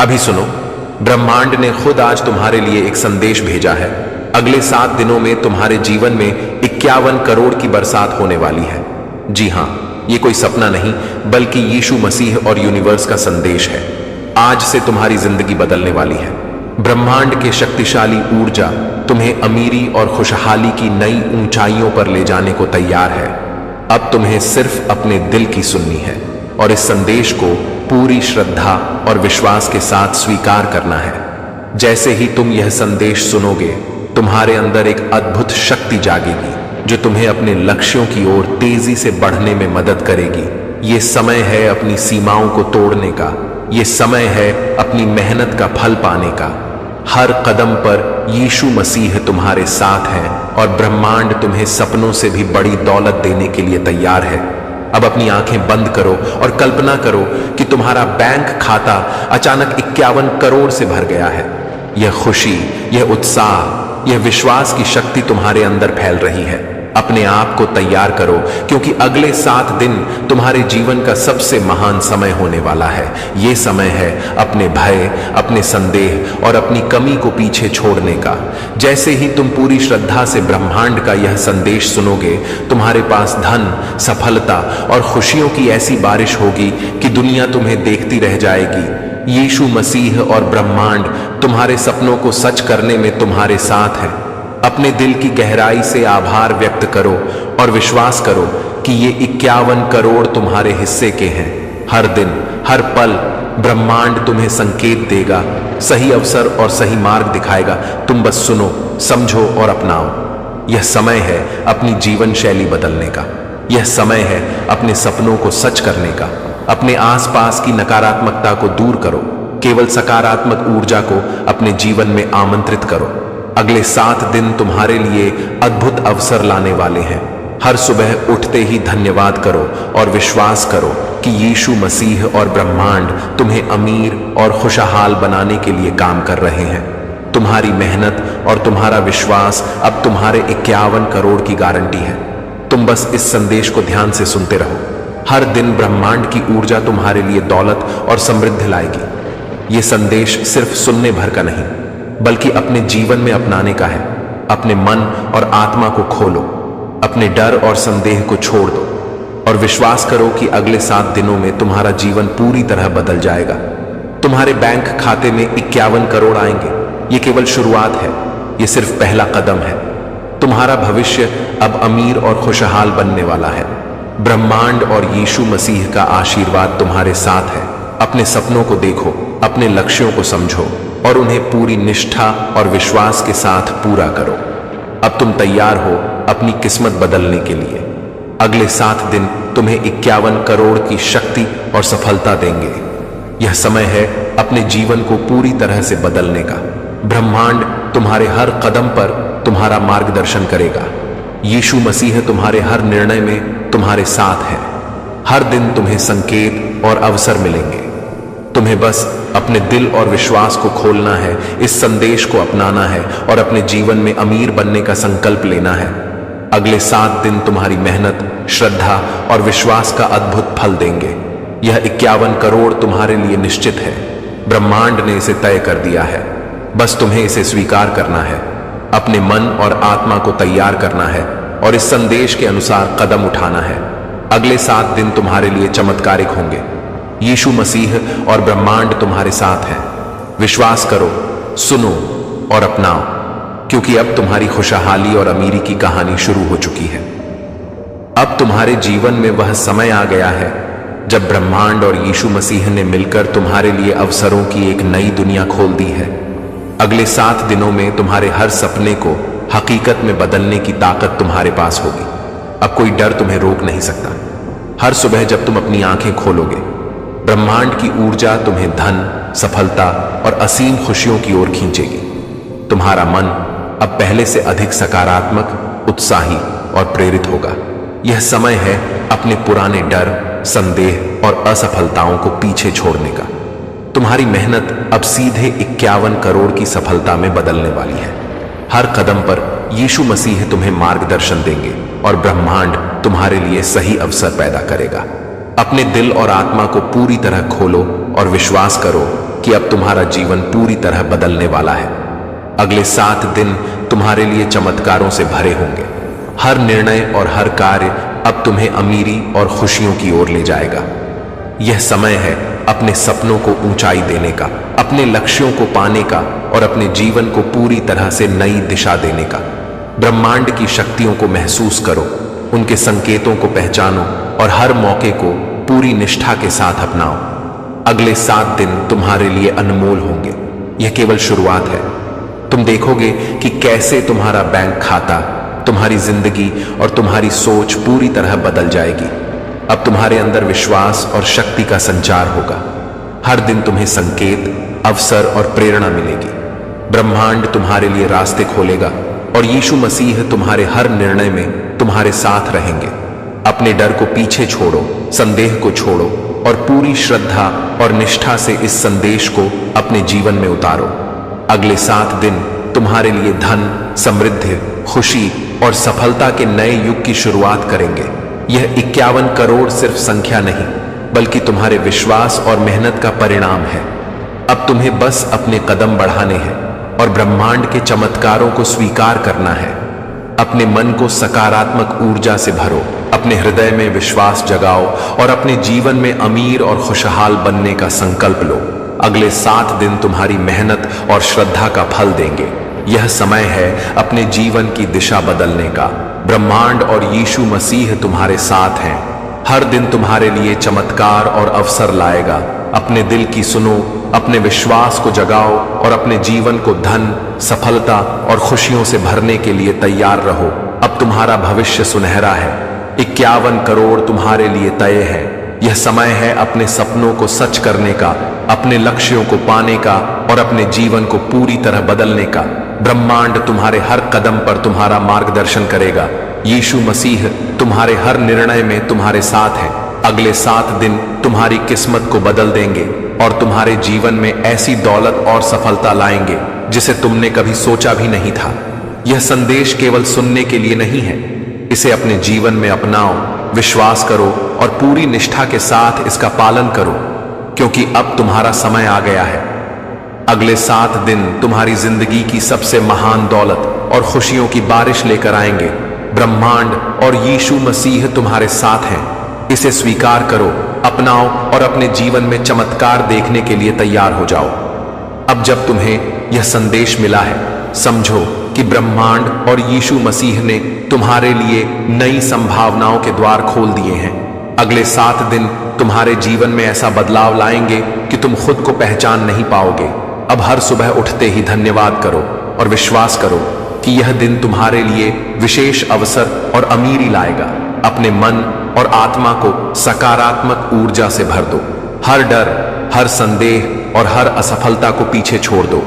अभी सुनो, ब्रह्मांड ने खुद आज तुम्हारे लिए एक संदेश भेजा है। अगले 7 दिनों में तुम्हारे जीवन में 51 करोड़ की बरसात होने वाली है। जी हां, ये कोई सपना नहीं बल्कि यीशु मसीह और यूनिवर्स का संदेश है। आज से तुम्हारी जिंदगी बदलने वाली है। ब्रह्मांड के शक्तिशाली ऊर्जा तुम्हें अमीरी और खुशहाली की नई ऊंचाइयों पर ले जाने को तैयार है। अब तुम्हें सिर्फ अपने दिल की सुननी है और इस संदेश को पूरी श्रद्धा और विश्वास के साथ स्वीकार करना है। जैसे ही तुम यह संदेश सुनोगे, तुम्हारे अंदर एक अद्भुत शक्ति जागेगी जो तुम्हें अपने लक्ष्यों की ओर तेजी से बढ़ने में मदद करेगी। ये समय है अपनी सीमाओं को तोड़ने का। ये समय है अपनी मेहनत का फल पाने का। हर कदम पर यीशु मसीह तुम्हारे साथ है और ब्रह्मांड तुम्हें सपनों से भी बड़ी दौलत देने के लिए तैयार है। अब अपनी आंखें बंद करो और कल्पना करो कि तुम्हारा बैंक खाता अचानक 51 करोड़ से भर गया है। यह खुशी, यह उत्साह, यह विश्वास की शक्ति तुम्हारे अंदर फैल रही है। अपने आप को तैयार करो क्योंकि अगले 7 दिन तुम्हारे जीवन का सबसे महान समय होने वाला है। यह समय है अपने भय, अपने संदेह और अपनी कमी को पीछे छोड़ने का। जैसे ही तुम पूरी श्रद्धा से ब्रह्मांड का यह संदेश सुनोगे, तुम्हारे पास धन, सफलता और खुशियों की ऐसी बारिश होगी कि दुनिया तुम्हें देखती रह जाएगी। यीशु मसीह और ब्रह्मांड तुम्हारे सपनों को सच करने में तुम्हारे साथ है। अपने दिल की गहराई से आभार व्यक्त करो और विश्वास करो कि ये 51 करोड़ तुम्हारे हिस्से के हैं। हर दिन, हर पल ब्रह्मांड तुम्हें संकेत देगा, सही अवसर और सही मार्ग दिखाएगा। तुम बस सुनो, समझो और अपनाओ। यह समय है अपनी जीवन शैली बदलने का। यह समय है अपने सपनों को सच करने का। अपने आसपास की नकारात्मकता को दूर करो, केवल सकारात्मक ऊर्जा को अपने जीवन में आमंत्रित करो। अगले 7 दिन तुम्हारे लिए अद्भुत अवसर लाने वाले हैं। हर सुबह उठते ही धन्यवाद करो और विश्वास करो कि यीशु मसीह और ब्रह्मांड तुम्हें अमीर और खुशहाल बनाने के लिए काम कर रहे हैं। तुम्हारी मेहनत और तुम्हारा विश्वास अब तुम्हारे 51 करोड़ की गारंटी है। तुम बस इस संदेश को ध्यान से सुनते रहो। हर दिन ब्रह्मांड की ऊर्जा तुम्हारे लिए दौलत और समृद्धि लाएगी। ये संदेश सिर्फ सुनने भर का नहीं बल्कि अपने जीवन में अपनाने का है। अपने मन और आत्मा को खोलो, अपने डर और संदेह को छोड़ दो और विश्वास करो कि अगले 7 दिनों में तुम्हारा जीवन पूरी तरह बदल जाएगा। तुम्हारे बैंक खाते में 51 करोड़ आएंगे। ये केवल शुरुआत है, ये सिर्फ पहला कदम है। तुम्हारा भविष्य अब अमीर और खुशहाल बनने वाला है। ब्रह्मांड और यीशु मसीह का आशीर्वाद तुम्हारे साथ है। अपने सपनों को देखो, अपने लक्ष्यों को समझो और उन्हें पूरी निष्ठा और विश्वास के साथ पूरा करो। अब तुम तैयार हो अपनी किस्मत बदलने के लिए। अगले 7 दिन तुम्हें 51 करोड़ की शक्ति और सफलता देंगे। यह समय है अपने जीवन को पूरी तरह से बदलने का। ब्रह्मांड तुम्हारे हर कदम पर तुम्हारा मार्गदर्शन करेगा। यीशु मसीह तुम्हारे हर निर्णय में तुम्हारे साथ है। हर दिन तुम्हें संकेत और अवसर मिलेंगे। तुम्हें बस अपने दिल और विश्वास को खोलना है, इस संदेश को अपनाना है और अपने जीवन में अमीर बनने का संकल्प लेना है। अगले 7 दिन तुम्हारी मेहनत, श्रद्धा और विश्वास का अद्भुत फल देंगे। यह 51 करोड़ तुम्हारे लिए निश्चित है। ब्रह्मांड ने इसे तय कर दिया है। बस तुम्हें इसे स्वीकार करना है, अपने मन और आत्मा को तैयार करना है और इस संदेश के अनुसार कदम उठाना है। अगले 7 दिन तुम्हारे लिए चमत्कारिक होंगे। यीशु मसीह और ब्रह्मांड तुम्हारे साथ हैं। विश्वास करो, सुनो और अपनाओ, क्योंकि अब तुम्हारी खुशहाली और अमीरी की कहानी शुरू हो चुकी है। अब तुम्हारे जीवन में वह समय आ गया है जब ब्रह्मांड और यीशु मसीह ने मिलकर तुम्हारे लिए अवसरों की एक नई दुनिया खोल दी है। अगले 7 दिनों में तुम्हारे हर सपने को हकीकत में बदलने की ताकत तुम्हारे पास होगी। अब कोई डर तुम्हें रोक नहीं सकता। हर सुबह जब तुम अपनी आंखें खोलोगे, ब्रह्मांड की ऊर्जा तुम्हें धन, सफलता और असीम खुशियों की ओर खींचेगी। तुम्हारा मन अब पहले से अधिक सकारात्मक, उत्साही और प्रेरित होगा। यह समय है अपने पुराने डर, संदेह और असफलताओं को पीछे छोड़ने का। तुम्हारी मेहनत अब सीधे 51 करोड़ की सफलता में बदलने वाली है। हर कदम पर यीशु मसीह तुम्हें मार्गदर्शन देंगे और ब्रह्मांड तुम्हारे लिए सही अवसर पैदा करेगा। अपने दिल और आत्मा को पूरी तरह खोलो और विश्वास करो कि अब तुम्हारा जीवन पूरी तरह बदलने वाला है। अगले 7 दिन तुम्हारे लिए चमत्कारों से भरे होंगे। हर निर्णय और हर कार्य अब तुम्हें अमीरी और खुशियों की ओर ले जाएगा। यह समय है अपने सपनों को ऊंचाई देने का, अपने लक्ष्यों को पाने का और अपने जीवन को पूरी तरह से नई दिशा देने का। ब्रह्मांड की शक्तियों को महसूस करो, उनके संकेतों को पहचानो और हर मौके को पूरी निष्ठा के साथ अपनाओ। अगले 7 दिन तुम्हारे लिए अनमोल होंगे। यह केवल शुरुआत है। तुम देखोगे कि कैसे तुम्हारा बैंक खाता, तुम्हारी जिंदगी और तुम्हारी सोच पूरी तरह बदल जाएगी। अब तुम्हारे अंदर विश्वास और शक्ति का संचार होगा। हर दिन तुम्हें संकेत, अवसर और प्रेरणा मिलेगी। ब्रह्मांड तुम्हारे लिए रास्ते खोलेगा और यीशु मसीह तुम्हारे हर निर्णय में तुम्हारे साथ रहेंगे। अपने डर को पीछे छोड़ो, संदेह को छोड़ो और पूरी श्रद्धा और निष्ठा से इस संदेश को अपने जीवन में उतारो। अगले 7 दिन तुम्हारे लिए धन, समृद्धि, खुशी और सफलता के नए युग की शुरुआत करेंगे। यह 51 करोड़ सिर्फ संख्या नहीं, बल्कि तुम्हारे विश्वास और मेहनत का परिणाम है। अब तुम्हें बस अपने कदम बढ़ाने हैं और ब्रह्मांड के चमत्कारों को स्वीकार करना है। अपने मन को सकारात्मक ऊर्जा से भरो, अपने हृदय में विश्वास जगाओ और अपने जीवन में अमीर और खुशहाल बनने का संकल्प लो। अगले 7 दिन तुम्हारी मेहनत और श्रद्धा का फल देंगे। यह समय है अपने जीवन की दिशा बदलने का। ब्रह्मांड और यीशु मसीह तुम्हारे साथ हैं। हर दिन तुम्हारे लिए चमत्कार और अवसर लाएगा। अपने दिल की सुनो, अपने विश्वास को जगाओ और अपने जीवन को धन, सफलता और खुशियों से भरने के लिए तैयार रहो। अब तुम्हारा भविष्य सुनहरा है। 51 करोड़ तुम्हारे लिए तय है। यह समय है अपने सपनों को सच करने का, अपने लक्ष्यों को पाने का और अपने जीवन को पूरी तरह बदलने का। ब्रह्मांड तुम्हारे हर कदम पर तुम्हारा मार्गदर्शन करेगा। यीशु मसीह तुम्हारे हर निर्णय में तुम्हारे साथ है। अगले 7 दिन तुम्हारी किस्मत को बदल देंगे और तुम्हारे जीवन में ऐसी दौलत और सफलता लाएंगे जिसे तुमने कभी सोचा भी नहीं था। यह संदेश केवल सुनने के लिए नहीं है, इसे अपने जीवन में अपनाओ, विश्वास करो और पूरी निष्ठा के साथ इसका पालन करो, क्योंकि अब तुम्हारा समय आ गया है। अगले 7 दिन तुम्हारी जिंदगी की सबसे महान दौलत और खुशियों की बारिश लेकर आएंगे। ब्रह्मांड और यीशु मसीह तुम्हारे साथ हैं। इसे स्वीकार करो, अपनाओ और अपने जीवन में चमत्कार देखने के लिए तैयार हो जाओ। अब जब तुम्हें यह संदेश मिला है, समझो कि ब्रह्मांड और यीशु मसीह ने तुम्हारे लिए नई संभावनाओं के द्वार खोल दिए हैं। अगले 7 दिन तुम्हारे जीवन में ऐसा बदलाव लाएंगे कि तुम खुद को पहचान नहीं पाओगे। अब हर सुबह उठते ही धन्यवाद करो और विश्वास करो कि यह दिन तुम्हारे लिए विशेष अवसर और अमीरी लाएगा। अपने मन और आत्मा को सकारात्मक ऊर्जा से भर दो। हर डर, हर संदेह और हर असफलता को पीछे छोड़ दो,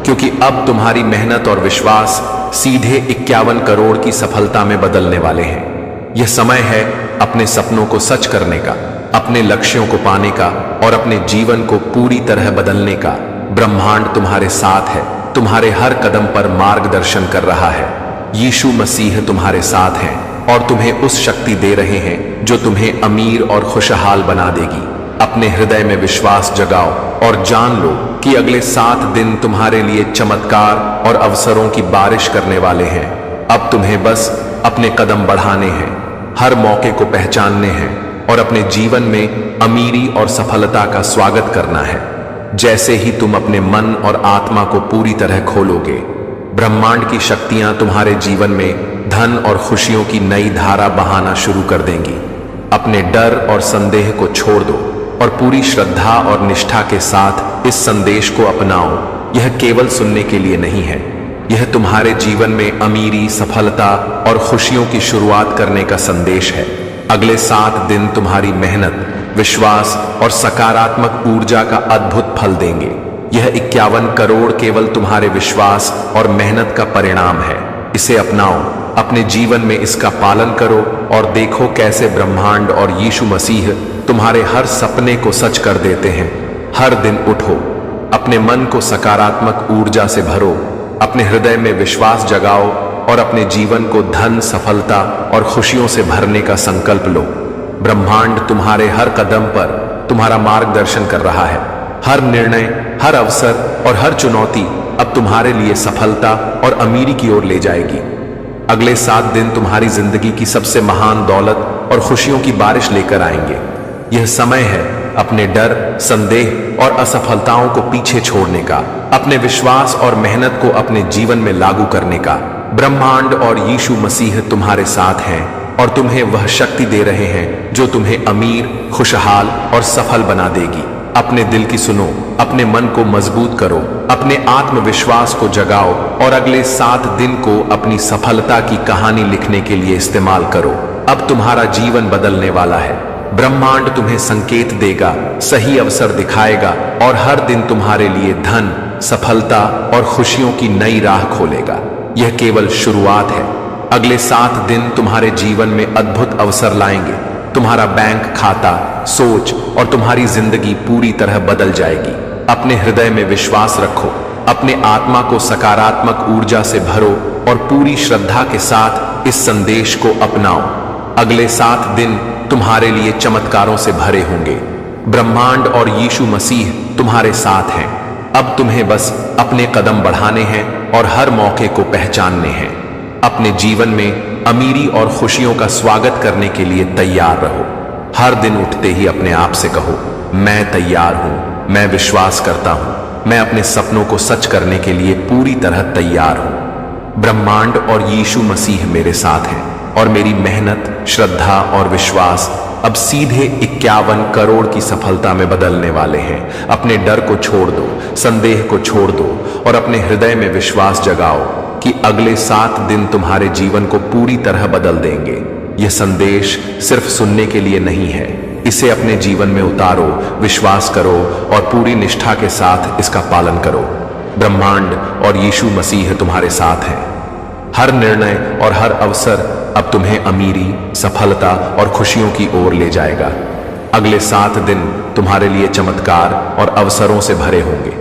क्योंकि अब तुम्हारी मेहनत और विश्वास सीधे 51 करोड़ की सफलता में बदलने वाले हैं। यह समय है अपने सपनों को सच करने का, अपने लक्ष्यों को पाने का और अपने जीवन को पूरी तरह बदलने का। ब्रह्मांड तुम्हारे साथ है, तुम्हारे हर कदम पर मार्गदर्शन कर रहा है। यीशु मसीह तुम्हारे साथ हैं और तुम्हें उस शक्ति दे रहे हैं जो तुम्हें अमीर और खुशहाल बना देगी। अपने हृदय में विश्वास जगाओ और जान लो कि अगले 7 दिन तुम्हारे लिए चमत्कार और अवसरों की बारिश करने वाले हैं। अब तुम्हें बस अपने कदम बढ़ाने हैं, हर मौके को पहचानने हैं और अपने जीवन में अमीरी और सफलता का स्वागत करना है। जैसे ही तुम अपने मन और आत्मा को पूरी तरह खोलोगे, ब्रह्मांड की शक्तियां तुम्हारे जीवन में धन और खुशियों की नई धारा बहाना शुरू कर देंगी। अपने डर और संदेह को छोड़ दो और पूरी श्रद्धा और निष्ठा के साथ इस संदेश को अपनाओ। यह केवल सुनने के लिए नहीं है, यह तुम्हारे जीवन में अमीरी, सफलता और खुशियों की शुरुआत करने का संदेश है। अगले 7 दिन तुम्हारी मेहनत, विश्वास और सकारात्मक ऊर्जा का अद्भुत फल देंगे। यह 51 करोड़ केवल तुम्हारे विश्वास और मेहनत का परिणाम है। इसे अपनाओ, अपने जीवन में इसका पालन करो और देखो कैसे ब्रह्मांड और यीशु मसीह तुम्हारे हर सपने को सच कर देते हैं। हर दिन उठो, अपने मन को सकारात्मक ऊर्जा से भरो, अपने हृदय में विश्वास जगाओ और अपने जीवन को धन, सफलता और खुशियों से भरने का संकल्प लो। ब्रह्मांड तुम्हारे हर कदम पर तुम्हारा मार्गदर्शन कर रहा है। हर निर्णय, हर अवसर और हर चुनौती अब तुम्हारे लिए सफलता और अमीरी की ओर ले जाएगी। अगले 7 दिन तुम्हारी जिंदगी की सबसे महान दौलत और खुशियों की बारिश लेकर आएंगे। यह समय है अपने डर, संदेह और असफलताओं को पीछे छोड़ने का, अपने विश्वास और मेहनत को अपने जीवन में लागू करने का। ब्रह्मांड और यीशु मसीह तुम्हारे साथ हैं और तुम्हें वह शक्ति दे रहे हैं जो तुम्हें अमीर, खुशहाल और सफल बना देगी। अपने दिल की सुनो, अपने मन को मजबूत करो, अपने आत्मविश्वास को जगाओ और अगले 7 दिन को अपनी सफलता की कहानी लिखने के लिए इस्तेमाल करो। अब तुम्हारा जीवन बदलने वाला है। ब्रह्मांड तुम्हें संकेत देगा, सही अवसर दिखाएगा और हर दिन तुम्हारे लिए धन, सफलता और खुशियों की नई राह खोलेगा। यह केवल शुरुआत है। अगले 7 दिन तुम्हारे जीवन में अद्भुत अवसर लाएंगे। तुम्हारा बैंक खाता, सोच और तुम्हारी जिंदगी पूरी तरह बदल जाएगी। अपने हृदय में विश्वास रखो, अपने आत्मा को सकारात्मक ऊर्जा से भरो और पूरी श्रद्धा के साथ इस संदेश को अपनाओ। अगले 7 दिन तुम्हारे लिए चमत्कारों से भरे होंगे। ब्रह्मांड और यीशु मसीह तुम्हारे साथ हैं। अब तुम्हें बस अपने कदम बढ़ाने हैं और हर मौके को पहचानने हैं। अपने जीवन में अमीरी और खुशियों का स्वागत करने के लिए तैयार रहो। हर दिन उठते ही अपने आप से कहो, मैं तैयार हूं, मैं विश्वास करता हूं, मैं अपने सपनों को सच करने के लिए पूरी तरह तैयार हूं। ब्रह्मांड और यीशु मसीह मेरे साथ हैं और मेरी मेहनत, श्रद्धा और विश्वास अब सीधे 51 करोड़ की सफलता में बदलने वाले हैं। अपने डर को छोड़ दो, संदेह को छोड़ दो और अपने हृदय में विश्वास जगाओ कि अगले 7 दिन तुम्हारे जीवन को पूरी तरह बदल देंगे। यह संदेश सिर्फ सुनने के लिए नहीं है, इसे अपने जीवन में उतारो, विश्वास करो और पूरी निष्ठा के साथ इसका पालन करो। ब्रह्मांड और यीशु मसीह तुम्हारे साथ हैं। हर निर्णय और हर अवसर अब तुम्हें अमीरी, सफलता और खुशियों की ओर ले जाएगा। अगले 7 दिन तुम्हारे लिए चमत्कार और अवसरों से भरे होंगे।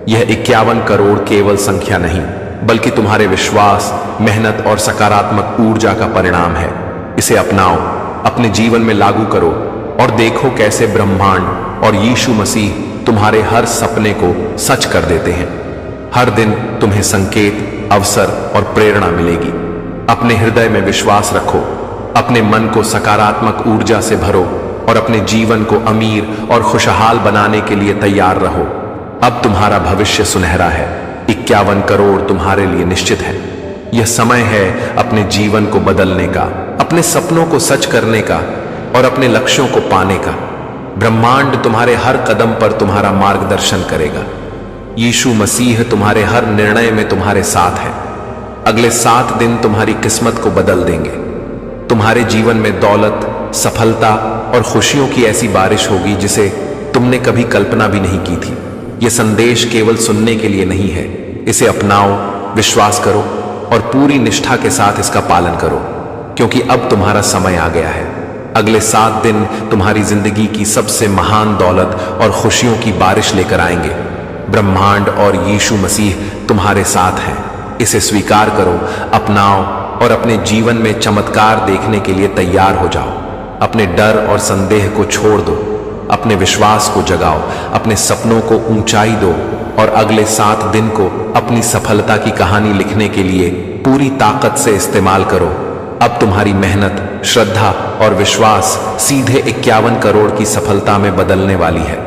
यह 51 करोड़ केवल संख्या नहीं, बल्कि तुम्हारे विश्वास, मेहनत और सकारात्मक ऊर्जा का परिणाम है। इसे अपनाओ, अपने जीवन में लागू करो और देखो कैसे ब्रह्मांड और यीशु मसीह तुम्हारे हर सपने को सच कर देते हैं। हर दिन तुम्हें संकेत, अवसर और प्रेरणा मिलेगी। अपने हृदय में विश्वास रखो, अपने मन को सकारात्मक ऊर्जा से भरो और अपने जीवन को अमीर और खुशहाल बनाने के लिए तैयार रहो। अब तुम्हारा भविष्य सुनहरा है। 51 करोड़ तुम्हारे लिए निश्चित है। यह समय है अपने जीवन को बदलने का, अपने सपनों को सच करने का और अपने लक्ष्यों को पाने का। ब्रह्मांड तुम्हारे हर कदम पर तुम्हारा मार्गदर्शन करेगा। यीशु मसीह तुम्हारे हर निर्णय में तुम्हारे साथ है। अगले 7 दिन तुम्हारी किस्मत को बदल देंगे। तुम्हारे जीवन में दौलत, सफलता और खुशियों की ऐसी बारिश होगी जिसे तुमने कभी कल्पना भी नहीं की थी। यह संदेश केवल सुनने के लिए नहीं है, इसे अपनाओ, विश्वास करो और पूरी निष्ठा के साथ इसका पालन करो, क्योंकि अब तुम्हारा समय आ गया है। अगले 7 दिन तुम्हारी जिंदगी की सबसे महान दौलत और खुशियों की बारिश लेकर आएंगे। ब्रह्मांड और यीशु मसीह तुम्हारे साथ हैं। इसे स्वीकार करो, अपनाओ और अपने जीवन में चमत्कार देखने के लिए तैयार हो जाओ। अपने डर और संदेह को छोड़ दो, अपने विश्वास को जगाओ, अपने सपनों को ऊंचाई दो और अगले 7 दिन को अपनी सफलता की कहानी लिखने के लिए पूरी ताकत से इस्तेमाल करो। अब तुम्हारी मेहनत, श्रद्धा और विश्वास सीधे 51 करोड़ की सफलता में बदलने वाली है।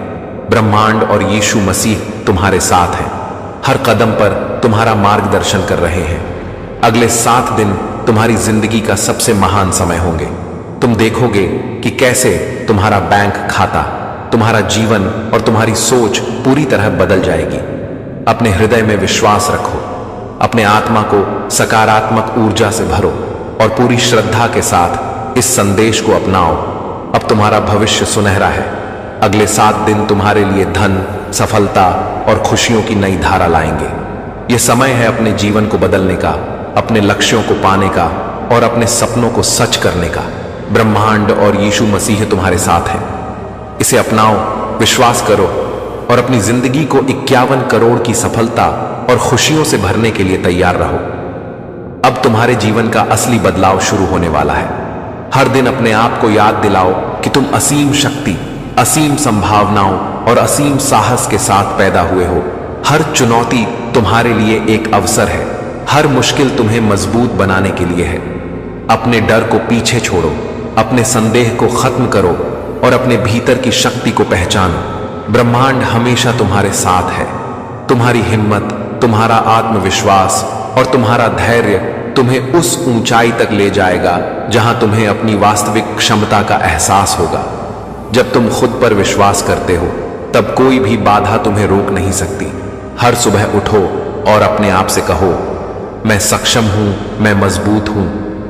ब्रह्मांड और यीशु मसीह तुम्हारे साथ हैं, हर कदम पर तुम्हारा मार्गदर्शन कर रहे हैं। अगले 7 दिन तुम्हारी जिंदगी का सबसे महान समय होंगे। तुम देखोगे कि कैसे तुम्हारा बैंक खाता, तुम्हारा जीवन और तुम्हारी सोच पूरी तरह बदल जाएगी। अपने हृदय में विश्वास रखो, अपने आत्मा को सकारात्मक ऊर्जा से भरो और पूरी श्रद्धा के साथ इस संदेश को अपनाओ। अब तुम्हारा भविष्य सुनहरा है। अगले 7 दिन तुम्हारे लिए धन, सफलता और खुशियों की नई धारा लाएंगे। यह समय है अपने जीवन को बदलने का, अपने लक्ष्यों को पाने का और अपने सपनों को सच करने का। ब्रह्मांड और यीशु मसीह तुम्हारे साथ हैं। इसे अपनाओ, विश्वास करो और अपनी जिंदगी को 51 करोड़ की सफलता और खुशियों से भरने के लिए तैयार रहो। अब तुम्हारे जीवन का असली बदलाव शुरू होने वाला है। हर दिन अपने आप को याद दिलाओ कि तुम असीम शक्ति, असीम संभावनाओं और असीम साहस के साथ पैदा हुए हो। हर चुनौती तुम्हारे लिए एक अवसर है, हर मुश्किल तुम्हें मजबूत बनाने के लिए है। अपने डर को पीछे छोड़ो, अपने संदेह को खत्म करो और अपने भीतर की शक्ति को पहचानो। ब्रह्मांड हमेशा तुम्हारे साथ है। तुम्हारी हिम्मत, तुम्हारा आत्मविश्वास और तुम्हारा धैर्य तुम्हें उस ऊंचाई तक ले जाएगा जहां तुम्हें अपनी वास्तविक क्षमता का एहसास होगा। जब तुम खुद पर विश्वास करते हो तब कोई भी बाधा तुम्हें रोक नहीं सकती। हर सुबह उठो और अपने आप से कहो, मैं सक्षम हूं, मैं मजबूत हूं,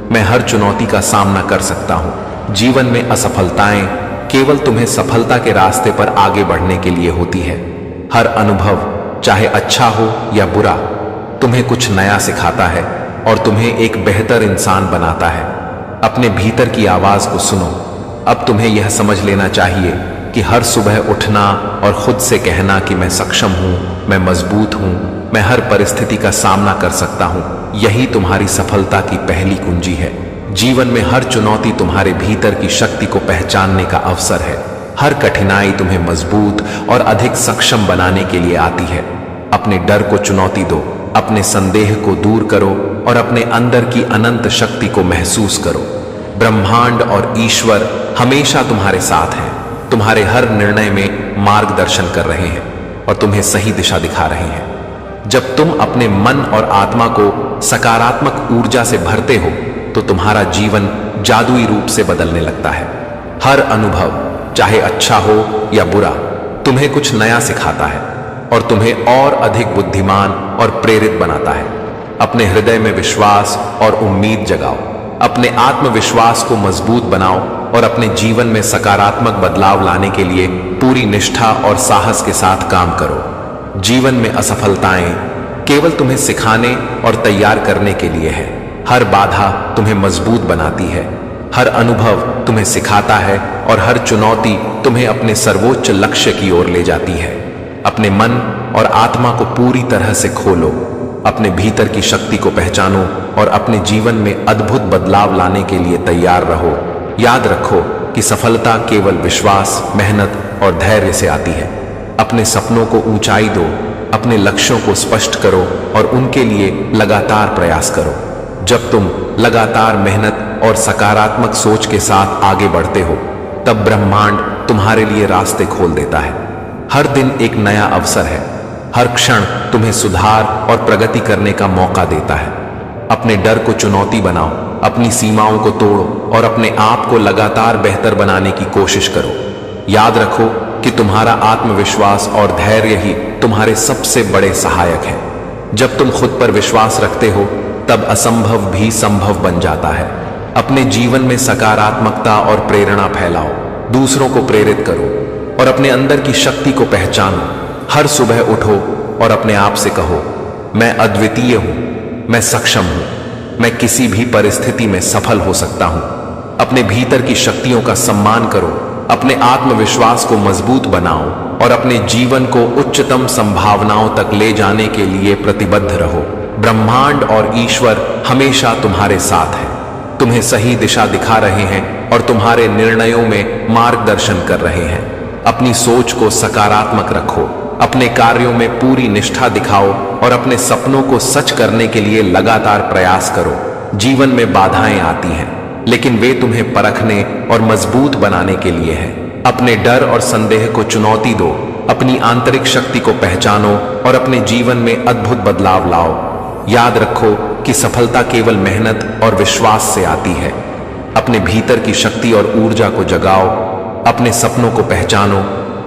मैं हर चुनौती का सामना कर सकता हूं। जीवन में असफलताएं केवल तुम्हें सफलता के रास्ते पर आगे बढ़ने के लिए होती है। हर अनुभव, चाहे अच्छा हो या बुरा, तुम्हें कुछ नया सिखाता है और तुम्हें एक बेहतर इंसान बनाता है। अपने भीतर की आवाज को सुनो। अब तुम्हें यह समझ लेना चाहिए कि हर सुबह उठना और खुद से कहना कि मैं सक्षम हूं, मैं मजबूत हूं, मैं हर परिस्थिति का सामना कर सकता हूं, यही तुम्हारी सफलता की पहली कुंजी है। जीवन में हर चुनौती तुम्हारे भीतर की शक्ति को पहचानने का अवसर है। हर कठिनाई तुम्हें मजबूत और अधिक सक्षम बनाने के लिए आती है। अपने डर को चुनौती दो, अपने संदेह को दूर करो और अपने अंदर की अनंत शक्ति को महसूस करो। ब्रह्मांड और ईश्वर हमेशा तुम्हारे साथ हैं, तुम्हारे हर निर्णय में मार्गदर्शन कर रहे हैं और तुम्हें सही दिशा दिखा रहे हैं। जब तुम अपने मन और आत्मा को सकारात्मक ऊर्जा से भरते हो तो तुम्हारा जीवन जादुई रूप से बदलने लगता है। हर अनुभव, चाहे अच्छा हो या बुरा, तुम्हें कुछ नया सिखाता है और तुम्हें और अधिक बुद्धिमान और प्रेरित बनाता है। अपने हृदय में विश्वास और उम्मीद जगाओ, अपने आत्मविश्वास को मजबूत बनाओ और अपने जीवन में सकारात्मक बदलाव लाने के लिए पूरी निष्ठा और साहस के साथ काम करो। जीवन में असफलताएं केवल तुम्हें सिखाने और तैयार करने के लिए है। हर बाधा तुम्हें मजबूत बनाती है, हर अनुभव तुम्हें सिखाता है और हर चुनौती तुम्हें अपने सर्वोच्च लक्ष्य की ओर ले जाती है। अपने मन और आत्मा को पूरी तरह से खोलो, अपने भीतर की शक्ति को पहचानो और अपने जीवन में अद्भुत बदलाव लाने के लिए तैयार रहो। याद रखो कि सफलता केवल विश्वास, मेहनत और धैर्य से आती है। अपने सपनों को ऊंचाई दो, अपने लक्ष्यों को स्पष्ट करो और उनके लिए लगातार प्रयास करो। जब तुम लगातार मेहनत और सकारात्मक सोच के साथ आगे बढ़ते हो तब ब्रह्मांड तुम्हारे लिए रास्ते खोल देता है। हर दिन एक नया अवसर है, हर क्षण तुम्हें सुधार और प्रगति करने का मौका देता है। अपने डर को चुनौती बनाओ, अपनी सीमाओं को तोड़ो और अपने आप को लगातार बेहतर बनाने की कोशिश करो। याद रखो कि तुम्हारा आत्मविश्वास और धैर्य ही तुम्हारे सबसे बड़े सहायक हैं। जब तुम खुद पर विश्वास रखते हो तब असंभव भी संभव बन जाता है। अपने जीवन में सकारात्मकता और प्रेरणा फैलाओ, दूसरों को प्रेरित करो और अपने अंदर की शक्ति को पहचानो। हर सुबह उठो और अपने आप से कहो, मैं अद्वितीय हूं, मैं सक्षम हूं, मैं किसी भी परिस्थिति में सफल हो सकता हूं। अपने भीतर की शक्तियों का सम्मान करो, अपने आत्मविश्वास को मजबूत बनाओ और अपने जीवन को उच्चतम संभावनाओं तक ले जाने के लिए प्रतिबद्ध रहो। ब्रह्मांड और ईश्वर हमेशा तुम्हारे साथ हैं, तुम्हें सही दिशा दिखा रहे हैं और तुम्हारे निर्णयों में मार्गदर्शन कर रहे हैं। अपनी सोच को सकारात्मक रखो, अपने कार्यों में पूरी निष्ठा दिखाओ और अपने सपनों को सच करने के लिए लगातार प्रयास करो। जीवन में बाधाएं आती हैं, लेकिन वे तुम्हें परखने और मजबूत बनाने के लिए हैं। अपने डर और संदेह को चुनौती दो, अपनी आंतरिक शक्ति को पहचानो और अपने जीवन में अद्भुत बदलाव लाओ। याद रखो कि सफलता केवल मेहनत और विश्वास से आती है। अपने भीतर की शक्ति और ऊर्जा को जगाओ, अपने सपनों को पहचानो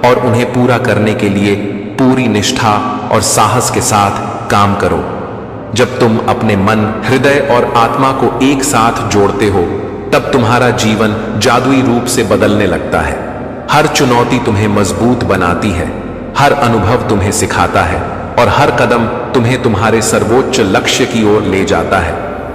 और उन्हें पूरा करने के लिए पूरी निष्ठा और साहस के साथ काम करो। जब तुम अपने मन, हृदय और आत्मा को एक साथ जोड़ते हो तब तुम्हारा जीवन जादुई रूप से बदलने लगता है। हर चुनौती तुम्हें मजबूत बनाती है, हर अनुभव तुम्हें सिखाता है और हर कदम तुम्हें तुम्हारे सर्वोच्च लक्ष्य की ओर ले जाता है।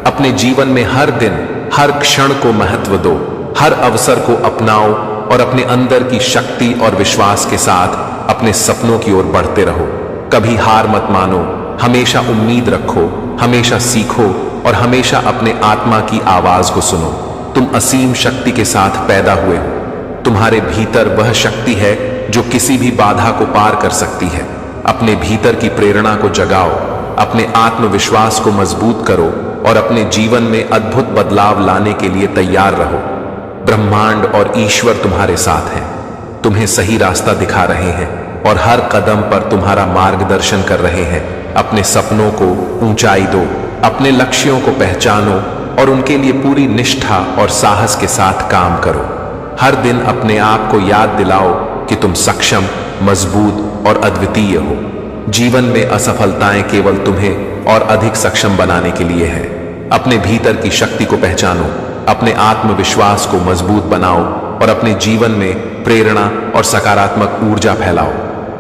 अपने जीवन में हर दिन, हर क्षण को महत्व दो, हर अवसर को अपनाओ और अपने अंदर की शक्ति और विश्वास के साथ अपने सपनों की ओर बढ़ते रहो। कभी हार मत मानो, हमेशा उम्मीद रखो, हमेशा सीखो और हमेशा अपने आत्मा की आवाज को सुनो। तुम असीम शक्ति के साथ पैदा हुए हो, तुम्हारे भीतर वह शक्ति है जो किसी भी बाधा को पार कर सकती है। अपने भीतर की प्रेरणा को जगाओ, अपने आत्मविश्वास को मजबूत करो और अपने जीवन में अद्भुत बदलाव लाने के लिए तैयार रहो। ब्रह्मांड और ईश्वर तुम्हारे साथ हैं, तुम्हें सही रास्ता दिखा रहे हैं और हर कदम पर तुम्हारा मार्गदर्शन कर रहे हैं। अपने सपनों को ऊंचाई दो, अपने लक्ष्यों को पहचानो और उनके लिए पूरी निष्ठा और साहस के साथ काम करो। हर दिन अपने आप को याद दिलाओ कि तुम सक्षम, मजबूत और अद्वितीय हो। जीवन में असफलताएं केवल तुम्हें और अधिक सक्षम बनाने के लिए है। अपने भीतर की शक्ति को पहचानो, अपने आत्मविश्वास को मजबूत बनाओ और अपने जीवन में प्रेरणा और सकारात्मक ऊर्जा फैलाओ।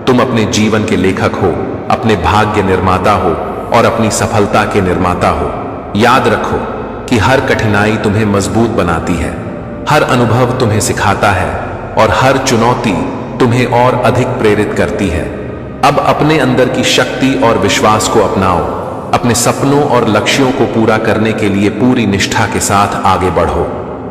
तुम अपने जीवन के लेखक हो, अपने भाग्य निर्माता हो और अपनी सफलता के निर्माता हो। याद रखो कि हर कठिनाई तुम्हें मजबूत बनाती है, हर अनुभव तुम्हें सिखाता है और हर चुनौती तुम्हें और अधिक प्रेरित करती है। अब अपने अंदर की शक्ति और विश्वास को अपनाओ, अपने सपनों और लक्ष्यों को पूरा करने के लिए पूरी निष्ठा के साथ आगे बढ़ो।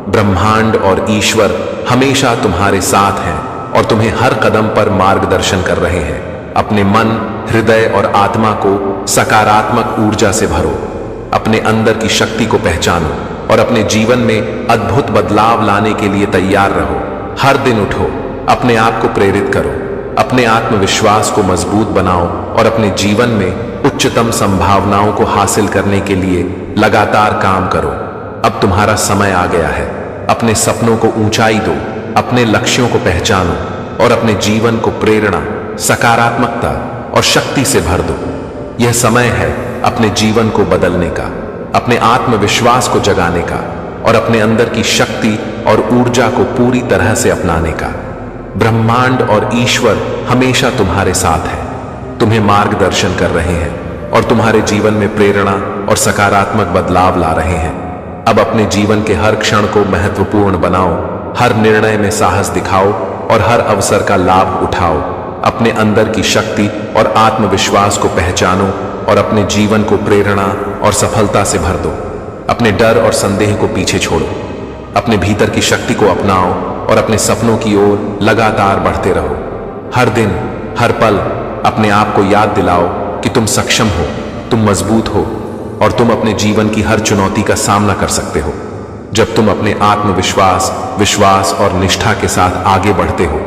ब्रह्मांड और ईश्वर हमेशा तुम्हारे साथ हैं और तुम्हें हर कदम पर मार्गदर्शन कर रहे हैं। अपने मन, हृदय और आत्मा को सकारात्मक ऊर्जा से भरो, अपने अंदर की शक्ति को पहचानो और अपने जीवन में अद्भुत बदलाव लाने के लिए तैयार रहो। हर दिन उठो, अपने आप को प्रेरित करो, अपने आत्मविश्वास को मजबूत बनाओ और अपने जीवन में उच्चतम संभावनाओं को हासिल करने के लिए लगातार काम करो। अब तुम्हारा समय आ गया है। अपने सपनों को ऊंचाई दो, अपने लक्ष्यों को पहचानो और अपने जीवन को प्रेरणा, सकारात्मकता और शक्ति से भर दो। यह समय है अपने जीवन को बदलने का, अपने आत्मविश्वास को जगाने का और अपने अंदर की शक्ति और ऊर्जा को पूरी तरह से अपनाने का। ब्रह्मांड और ईश्वर हमेशा तुम्हारे साथ है, तुम्हें मार्गदर्शन कर रहे हैं और तुम्हारे जीवन में प्रेरणा और सकारात्मक बदलाव ला रहे हैं। अब अपने जीवन के हर क्षण को महत्वपूर्ण बनाओ, हर निर्णय में साहस दिखाओ और हर अवसर का लाभ उठाओ। अपने अंदर की शक्ति और आत्मविश्वास को पहचानो और अपने जीवन को प्रेरणा और सफलता से भर दो। अपने डर और संदेह को पीछे छोड़ो, अपने भीतर की शक्ति को अपनाओ और अपने सपनों की ओर लगातार बढ़ते रहो। हर दिन, हर पल अपने आप को याद दिलाओ कि तुम सक्षम हो, तुम मजबूत हो और तुम अपने जीवन की हर चुनौती का सामना कर सकते हो। जब तुम अपने आत्मविश्वास, विश्वास और निष्ठा के साथ आगे बढ़ते हो,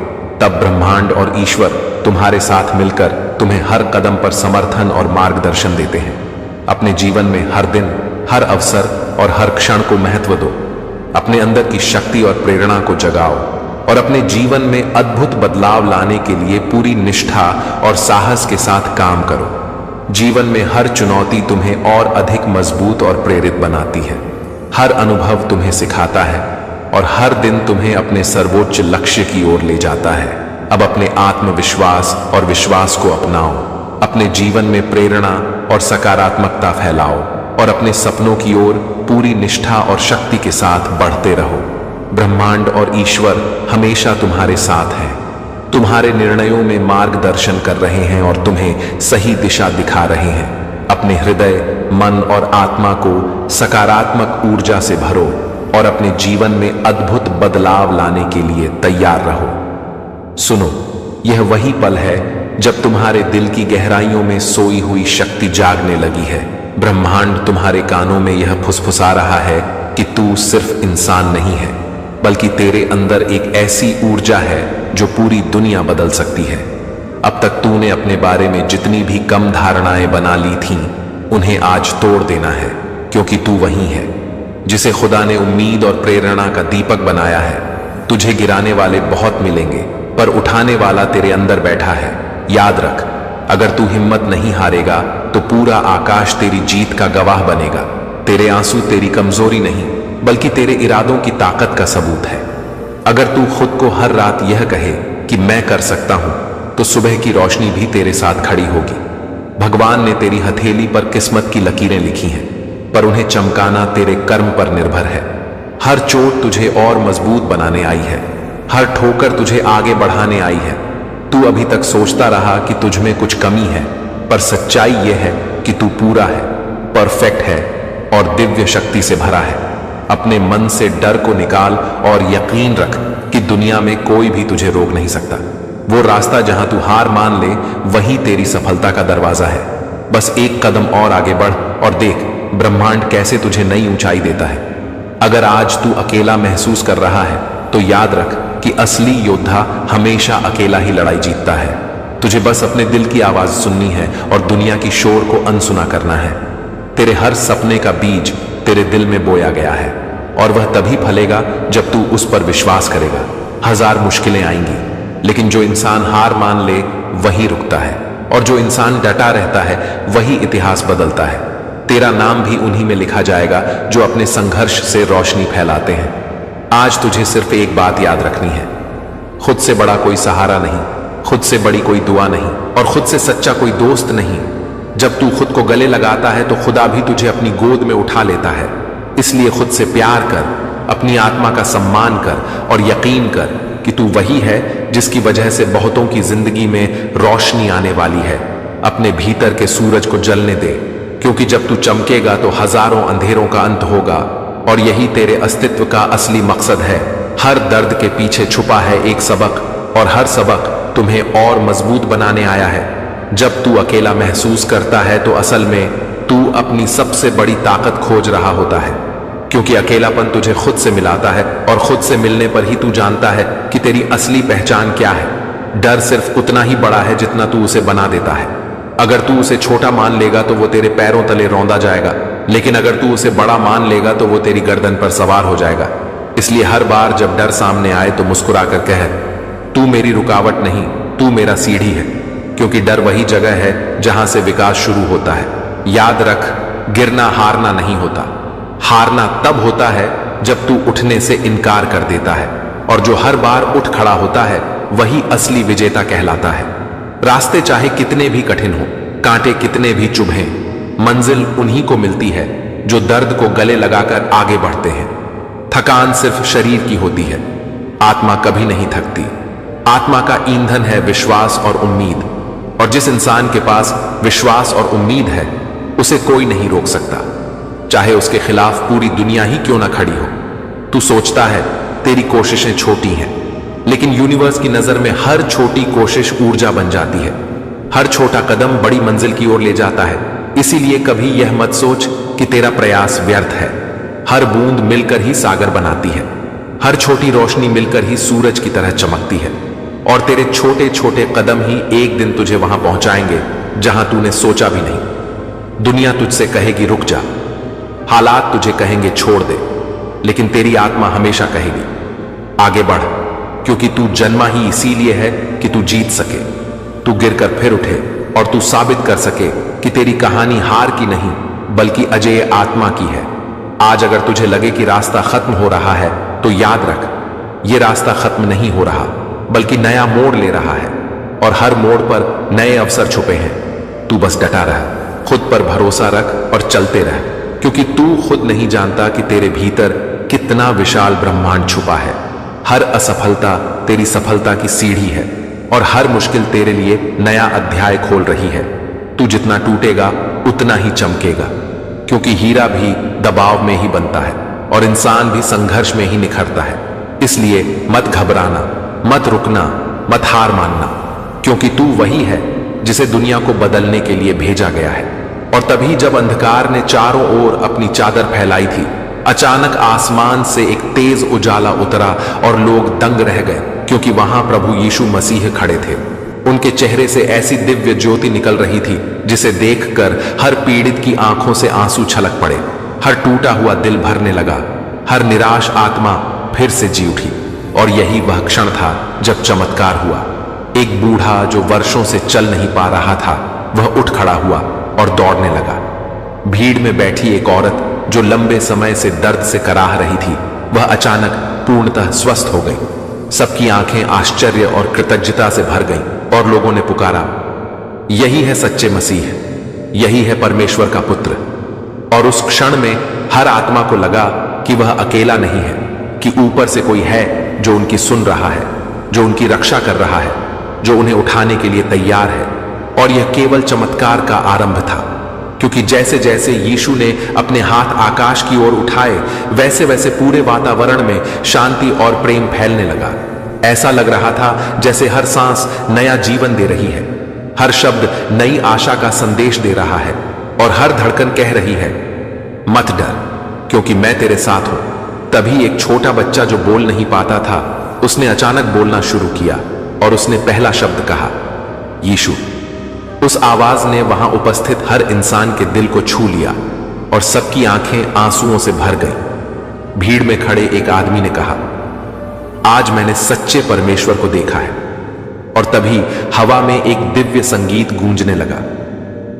तब ब्रह्मांड और ईश्वर तुम्हारे साथ मिलकर तुम्हें हर कदम पर समर्थन और मार्गदर्शन देते हैं। अपने जीवन में हर दिन, हर अवसर और हर क्षण को महत्व दो। अपने अंदर की शक्ति और प्रेरणा को जगाओ और अपने जीवन में अद्भुत बदलाव लाने के लिए पूरी निष्ठा और साहस के साथ काम करो। जीवन में हर चुनौती तुम्हें और अधिक मजबूत और प्रेरित बनाती है। हर अनुभव तुम्हें सिखाता है और हर दिन तुम्हें अपने सर्वोच्च लक्ष्य की ओर ले जाता है। अब अपने आत्मविश्वास और विश्वास को अपनाओ, अपने जीवन में प्रेरणा और सकारात्मकता फैलाओ और अपने सपनों की ओर पूरी निष्ठा और शक्ति के साथ बढ़ते रहो। ब्रह्मांड और ईश्वर हमेशा तुम्हारे साथ हैं, तुम्हारे निर्णयों में मार्गदर्शन कर रहे हैं और तुम्हें सही दिशा दिखा रहे हैं। अपने हृदय, मन और आत्मा को सकारात्मक ऊर्जा से भरो और अपने जीवन में अद्भुत बदलाव लाने के लिए तैयार रहो। सुनो, यह वही पल है जब तुम्हारे दिल की गहराइयों में सोई हुई शक्ति जागने लगी है। ब्रह्मांड तुम्हारे कानों में यह फुसफुसा रहा है कि तू सिर्फ इंसान नहीं है, बल्कि तेरे अंदर एक ऐसी ऊर्जा है जो पूरी दुनिया बदल सकती है। अब तक तूने अपने बारे में जितनी भी कम धारणाएं बना ली थीं, उन्हें आज तोड़ देना है, क्योंकि तू वही है जिसे खुदा ने उम्मीद और प्रेरणा का दीपक बनाया है। तुझे गिराने वाले बहुत मिलेंगे, पर उठाने वाला तेरे अंदर बैठा है। याद रख, अगर तू हिम्मत नहीं हारेगा तो पूरा आकाश तेरी जीत का गवाह बनेगा। तेरे आंसू तेरी कमजोरी नहीं, बल्कि तेरे इरादों की ताकत का सबूत है। अगर तू खुद को हर रात यह कहे कि मैं कर सकता हूं, तो सुबह की रोशनी भी तेरे साथ खड़ी होगी। भगवान ने तेरी हथेली पर किस्मत की लकीरें लिखी हैं, पर उन्हें चमकाना तेरे कर्म पर निर्भर है। हर चोट तुझे और मजबूत बनाने आई है, हर ठोकर तुझे आगे बढ़ाने आई है। तू अभी तक सोचता रहा कि तुझ में कुछ कमी है, पर सच्चाई यह है कि तू पूरा है, परफेक्ट है और दिव्य शक्ति से भरा है। अपने मन से डर को निकाल और यकीन रख कि दुनिया में कोई भी तुझे रोक नहीं सकता। वो रास्ता जहां तू हार मान ले वही तेरी सफलता का दरवाजा है। बस एक कदम और आगे बढ़ और देख ब्रह्मांड कैसे तुझे नई ऊंचाई देता है। अगर आज तू अकेला महसूस कर रहा है तो याद रख कि असली योद्धा हमेशा अकेला ही लड़ाई जीतता है। तुझे बस अपने दिल की आवाज सुननी है और दुनिया की शोर को अनसुना करना है। तेरे हर सपने का बीज तेरे दिल में बोया गया है और वह तभी फलेगा जब तू उस पर विश्वास करेगा। हजार मुश्किलें आएंगी, लेकिन जो इंसान हार मान ले वही रुकता है, और जो इंसान डटा रहता है वही इतिहास बदलता है। तेरा नाम भी उन्हीं में लिखा जाएगा जो अपने संघर्ष से रोशनी फैलाते हैं। आज तुझे सिर्फ एक बात याद रखनी है, खुद से बड़ा कोई सहारा नहीं, खुद से बड़ी कोई दुआ नहीं, और खुद से सच्चा कोई दोस्त नहीं। जब तू खुद को गले लगाता है तो खुदा भी तुझे अपनी गोद में उठा लेता है। इसलिए खुद से प्यार कर, अपनी आत्मा का सम्मान कर और यकीन कर कि तू वही है जिसकी वजह से बहुतों की जिंदगी में रोशनी आने वाली है। अपने भीतर के सूरज को जलने दे, क्योंकि जब तू चमकेगा तो हजारों अंधेरों का अंत होगा, और यही तेरे अस्तित्व का असली मकसद है। हर दर्द के पीछे छुपा है एक सबक, और हर सबक तुम्हें और मजबूत बनाने आया है। जब तू अकेला महसूस करता है तो असल में तू अपनी सबसे बड़ी ताकत खोज रहा होता है, क्योंकि अकेलापन तुझे खुद से मिलाता है, और खुद से मिलने पर ही तू जानता है कि तेरी असली पहचान क्या है। डर सिर्फ उतना ही बड़ा है जितना तू उसे बना देता है। अगर तू उसे छोटा मान लेगा तो वो तेरे पैरों तले रौंदा जाएगा, लेकिन अगर तू उसे बड़ा मान लेगा तो वो तेरी गर्दन पर सवार हो जाएगा। इसलिए हर बार जब डर सामने आए तो मुस्कुराकर कह, तू मेरी रुकावट नहीं, तू मेरा सीढ़ी है, क्योंकि डर वही जगह है जहां से विकास शुरू होता है। याद रख, गिरना हारना नहीं होता, हारना तब होता है जब तू उठने से इनकार कर देता है, और जो हर बार उठ खड़ा होता है वही असली विजेता कहलाता है। रास्ते चाहे कितने भी कठिन हो, कांटे कितने भी चुभें, मंजिल उन्हीं को मिलती है जो दर्द को गले लगाकर आगे बढ़ते हैं। थकान सिर्फ शरीर की होती है, आत्मा कभी नहीं थकती। आत्मा का ईंधन है विश्वास और उम्मीद, और जिस इंसान के पास विश्वास और उम्मीद है उसे कोई नहीं रोक सकता, चाहे उसके खिलाफ पूरी दुनिया ही क्यों ना खड़ी हो। तू सोचता है तेरी कोशिशें छोटी हैं, लेकिन यूनिवर्स की नजर में हर छोटी कोशिश ऊर्जा बन जाती है। हर छोटा कदम बड़ी मंजिल की ओर ले जाता है। इसीलिए कभी यह मत सोच कि तेरा प्रयास व्यर्थ है। हर बूंद मिलकर ही सागर बनाती है, हर छोटी रोशनी मिलकर ही सूरज की तरह चमकती है, और तेरे छोटे छोटे कदम ही एक दिन तुझे वहां पहुंचाएंगे जहां तूने सोचा भी नहीं। दुनिया तुझसे कहेगी रुक जा, हालात तुझे कहेंगे छोड़ दे, लेकिन तेरी आत्मा हमेशा कहेगी आगे बढ़, क्योंकि तू जन्मा ही इसीलिए है कि तू जीत सके, तू गिरकर फिर उठे और तू साबित कर सके कि तेरी कहानी हार की नहीं बल्कि अजेय आत्मा की है। आज अगर तुझे लगे कि रास्ता खत्म हो रहा है तो याद रख, यह रास्ता खत्म नहीं हो रहा बल्कि नया मोड़ ले रहा है, और हर मोड़ पर नए अवसर छुपे हैं। तू बस डटा रह, खुद पर भरोसा रख और चलते रह, क्योंकि तू खुद नहीं जानता कि तेरे भीतर कितना विशाल ब्रह्मांड छुपा है। हर असफलता तेरी सफलता की सीढ़ी है, और हर मुश्किल तेरे लिए नया अध्याय खोल रही है। तू जितना टूटेगा उतना ही चमकेगा, क्योंकि हीरा भी दबाव में ही बनता है और इंसान भी संघर्ष में ही निखरता है। इसलिए मत घबराना, मत रुकना, मत हार मानना, क्योंकि तू वही है जिसे दुनिया को बदलने के लिए भेजा गया है। और तभी जब अंधकार ने चारों ओर अपनी चादर फैलाई थी, अचानक आसमान से एक तेज उजाला उतरा और लोग दंग रह गए, क्योंकि वहां प्रभु यीशु मसीह खड़े थे। उनके चेहरे से ऐसी दिव्य ज्योति निकल रही थी जिसे देखकर हर पीड़ित की आंखों से आंसू छलक पड़े, हर टूटा हुआ दिल भरने लगा, हर निराश आत्मा फिर से जी उठी। और यही वह क्षण था जब चमत्कार हुआ। एक बूढ़ा जो वर्षों से चल नहीं पा रहा था, वह उठ खड़ा हुआ और दौड़ने लगा। भीड़ में बैठी एक औरत जो लंबे समय से दर्द से कराह रही थी, वह अचानक पूर्णतः स्वस्थ हो गई। सबकी आंखें आश्चर्य और कृतज्ञता से भर गईं, और लोगों ने पुकारा, यही है सच्चे मसीह, यही है परमेश्वर का पुत्र। और उस क्षण में हर आत्मा को लगा कि वह अकेला नहीं है, कि ऊपर से कोई है जो उनकी सुन रहा है, जो उनकी रक्षा कर रहा है, जो उन्हें उठाने के लिए तैयार है। और यह केवल चमत्कार का आरंभ था। क्योंकि जैसे जैसे यीशु ने अपने हाथ आकाश की ओर उठाए, वैसे वैसे पूरे वातावरण में शांति और प्रेम फैलने लगा। ऐसा लग रहा था जैसे हर सांस नया जीवन दे रही है, हर शब्द नई आशा का संदेश दे रहा है और हर धड़कन कह रही है, मत डर, क्योंकि मैं तेरे साथ हूं। तभी एक छोटा बच्चा जो बोल नहीं पाता था, उसने अचानक बोलना शुरू किया और उसने पहला शब्द कहा, यीशु। उस आवाज ने वहां उपस्थित हर इंसान के दिल को छू लिया और सबकी आंखें आंसुओं से भर गईं। भीड़ में खड़े एक आदमी ने कहा, आज मैंने सच्चे परमेश्वर को देखा है। और तभी हवा में एक दिव्य संगीत गूंजने लगा,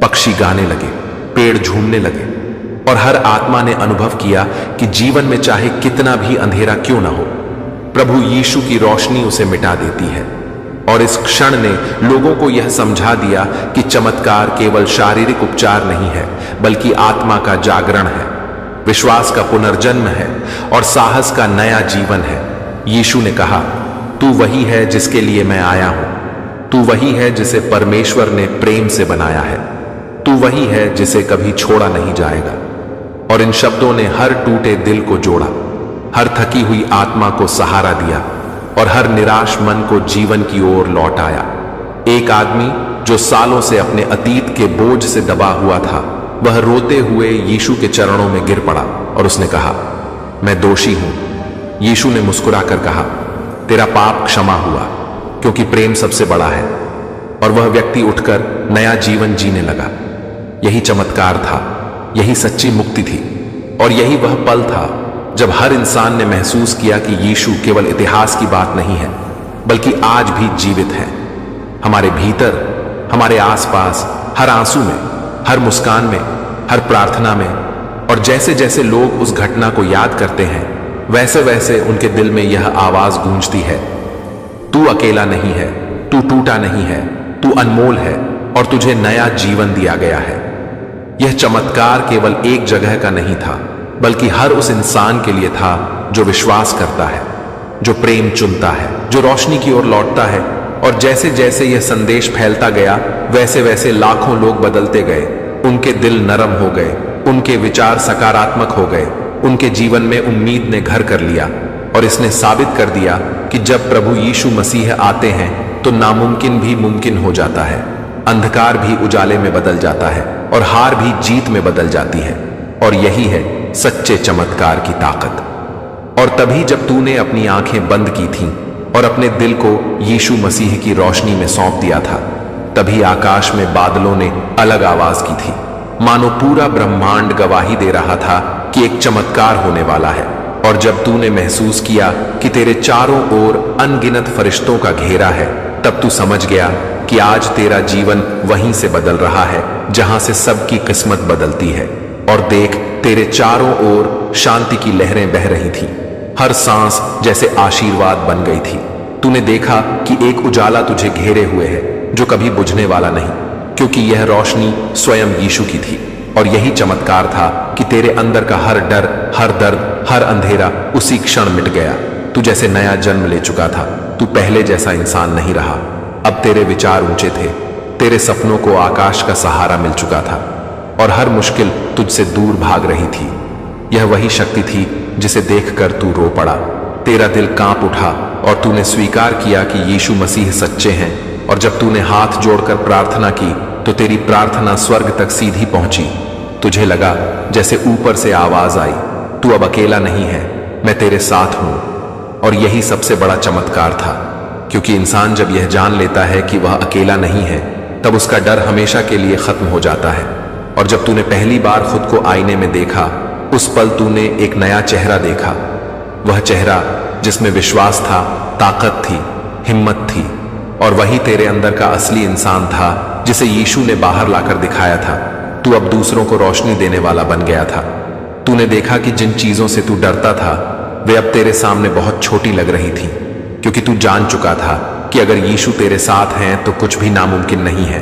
पक्षी गाने लगे, पेड़ झूमने लगे और हर आत्मा ने अनुभव किया कि जीवन में चाहे कितना भी अंधेरा क्यों ना हो, प्रभु यीशु की रोशनी उसे मिटा देती है। और इस क्षण ने लोगों को यह समझा दिया कि चमत्कार केवल शारीरिक उपचार नहीं है, बल्कि आत्मा का जागरण है, विश्वास का पुनर्जन्म है और साहस का नया जीवन है। यीशु ने कहा, तू वही है जिसके लिए मैं आया हूं, तू वही है जिसे परमेश्वर ने प्रेम से बनाया है, तू वही है जिसे कभी छोड़ा नहीं जाएगा। और इन शब्दों ने हर टूटे दिल को जोड़ा, हर थकी हुई आत्मा को सहारा दिया और हर निराश मन को जीवन की ओर लौट आया। एक आदमी जो सालों से अपने अतीत के बोझ से दबा हुआ था, वह रोते हुए यीशु के चरणों में गिर पड़ा और उसने कहा, मैं दोषी हूं। यीशु ने मुस्कुराकर कहा, तेरा पाप क्षमा हुआ, क्योंकि प्रेम सबसे बड़ा है। और वह व्यक्ति उठकर नया जीवन जीने लगा। यही चमत्कार था, यही सच्ची मुक्ति थी और यही वह पल था जब हर इंसान ने महसूस किया कि यीशु केवल इतिहास की बात नहीं है, बल्कि आज भी जीवित है, हमारे भीतर, हमारे आसपास, हर आंसू में, हर मुस्कान में, हर प्रार्थना में। और जैसे जैसे लोग उस घटना को याद करते हैं, वैसे वैसे उनके दिल में यह आवाज गूंजती है, तू अकेला नहीं है, तू टूटा नहीं है, तू अनमोल है और तुझे नया जीवन दिया गया है। यह चमत्कार केवल एक जगह का नहीं था, बल्कि हर उस इंसान के लिए था जो विश्वास करता है, जो प्रेम चुनता है, जो रोशनी की ओर लौटता है। और जैसे जैसे यह संदेश फैलता गया, वैसे वैसे लाखों लोग बदलते गए, उनके दिल नरम हो गए, उनके विचार सकारात्मक हो गए, उनके जीवन में उम्मीद ने घर कर लिया। और इसने साबित कर दिया कि जब प्रभु यीशु मसीह आते हैं तो नामुमकिन भी मुमकिन हो जाता है, अंधकार भी उजाले में बदल जाता है और हार भी जीत में बदल जाती है। और यही है सच्चे चमत्कार की ताकत। और तभी जब तूने अपनी आंखें बंद की थीं और अपने दिल को यीशु मसीह की रोशनी में सौंप दिया था, तभी आकाश में बादलों ने अलग आवाज की थी, मानो पूरा ब्रह्मांड गवाही दे रहा था कि एक चमत्कार होने वाला है। और जब तूने महसूस किया कि तेरे चारों ओर अनगिनत फरिश्तों का घेरा है, तब तू समझ गया कि आज तेरा जीवन वहीं से बदल रहा है जहां से सबकी किस्मत बदलती है। और देख, तेरे चारों ओर शांति की लहरें बह रही थी, हर सांस जैसे आशीर्वाद बन गई थी। तूने देखा कि एक उजाला तुझे घेरे हुए है जो कभी बुझने वाला नहीं, क्योंकि यह रोशनी स्वयं यीशु की थी। और यही चमत्कार था कि तेरे अंदर का हर डर, हर दर्द, हर अंधेरा उसी क्षण मिट गया। तू जैसे नया जन्म ले चुका था, तू पहले जैसा इंसान नहीं रहा। अब तेरे विचार ऊंचे थे, तेरे सपनों को आकाश का सहारा मिल चुका था और हर मुश्किल तुझसे दूर भाग रही थी। यह वही शक्ति थी जिसे देखकर तू रो पड़ा, तेरा दिल कांप उठा और तूने स्वीकार किया कि यीशु मसीह सच्चे हैं। और जब तूने हाथ जोड़कर प्रार्थना की तो तेरी प्रार्थना स्वर्ग तक सीधी पहुंची। तुझे लगा जैसे ऊपर से आवाज आई, तू अब अकेला नहीं है, मैं तेरे साथ हूं। और यही सबसे बड़ा चमत्कार था, क्योंकि इंसान जब यह जान लेता है कि वह अकेला नहीं है, तब उसका डर हमेशा के लिए खत्म हो जाता है। और जब तूने पहली बार खुद को आईने में देखा, उस पल तूने एक नया चेहरा देखा, वह चेहरा जिसमें विश्वास था, ताकत थी, हिम्मत थी। और वही तेरे अंदर का असली इंसान था जिसे यीशु ने बाहर लाकर दिखाया था। तू अब दूसरों को रोशनी देने वाला बन गया था। तूने देखा कि जिन चीजों से तू डरता था, वे अब तेरे सामने बहुत छोटी लग रही थी, क्योंकि तू जान चुका था कि अगर यीशु तेरे साथ हैं तो कुछ भी नामुमकिन नहीं है।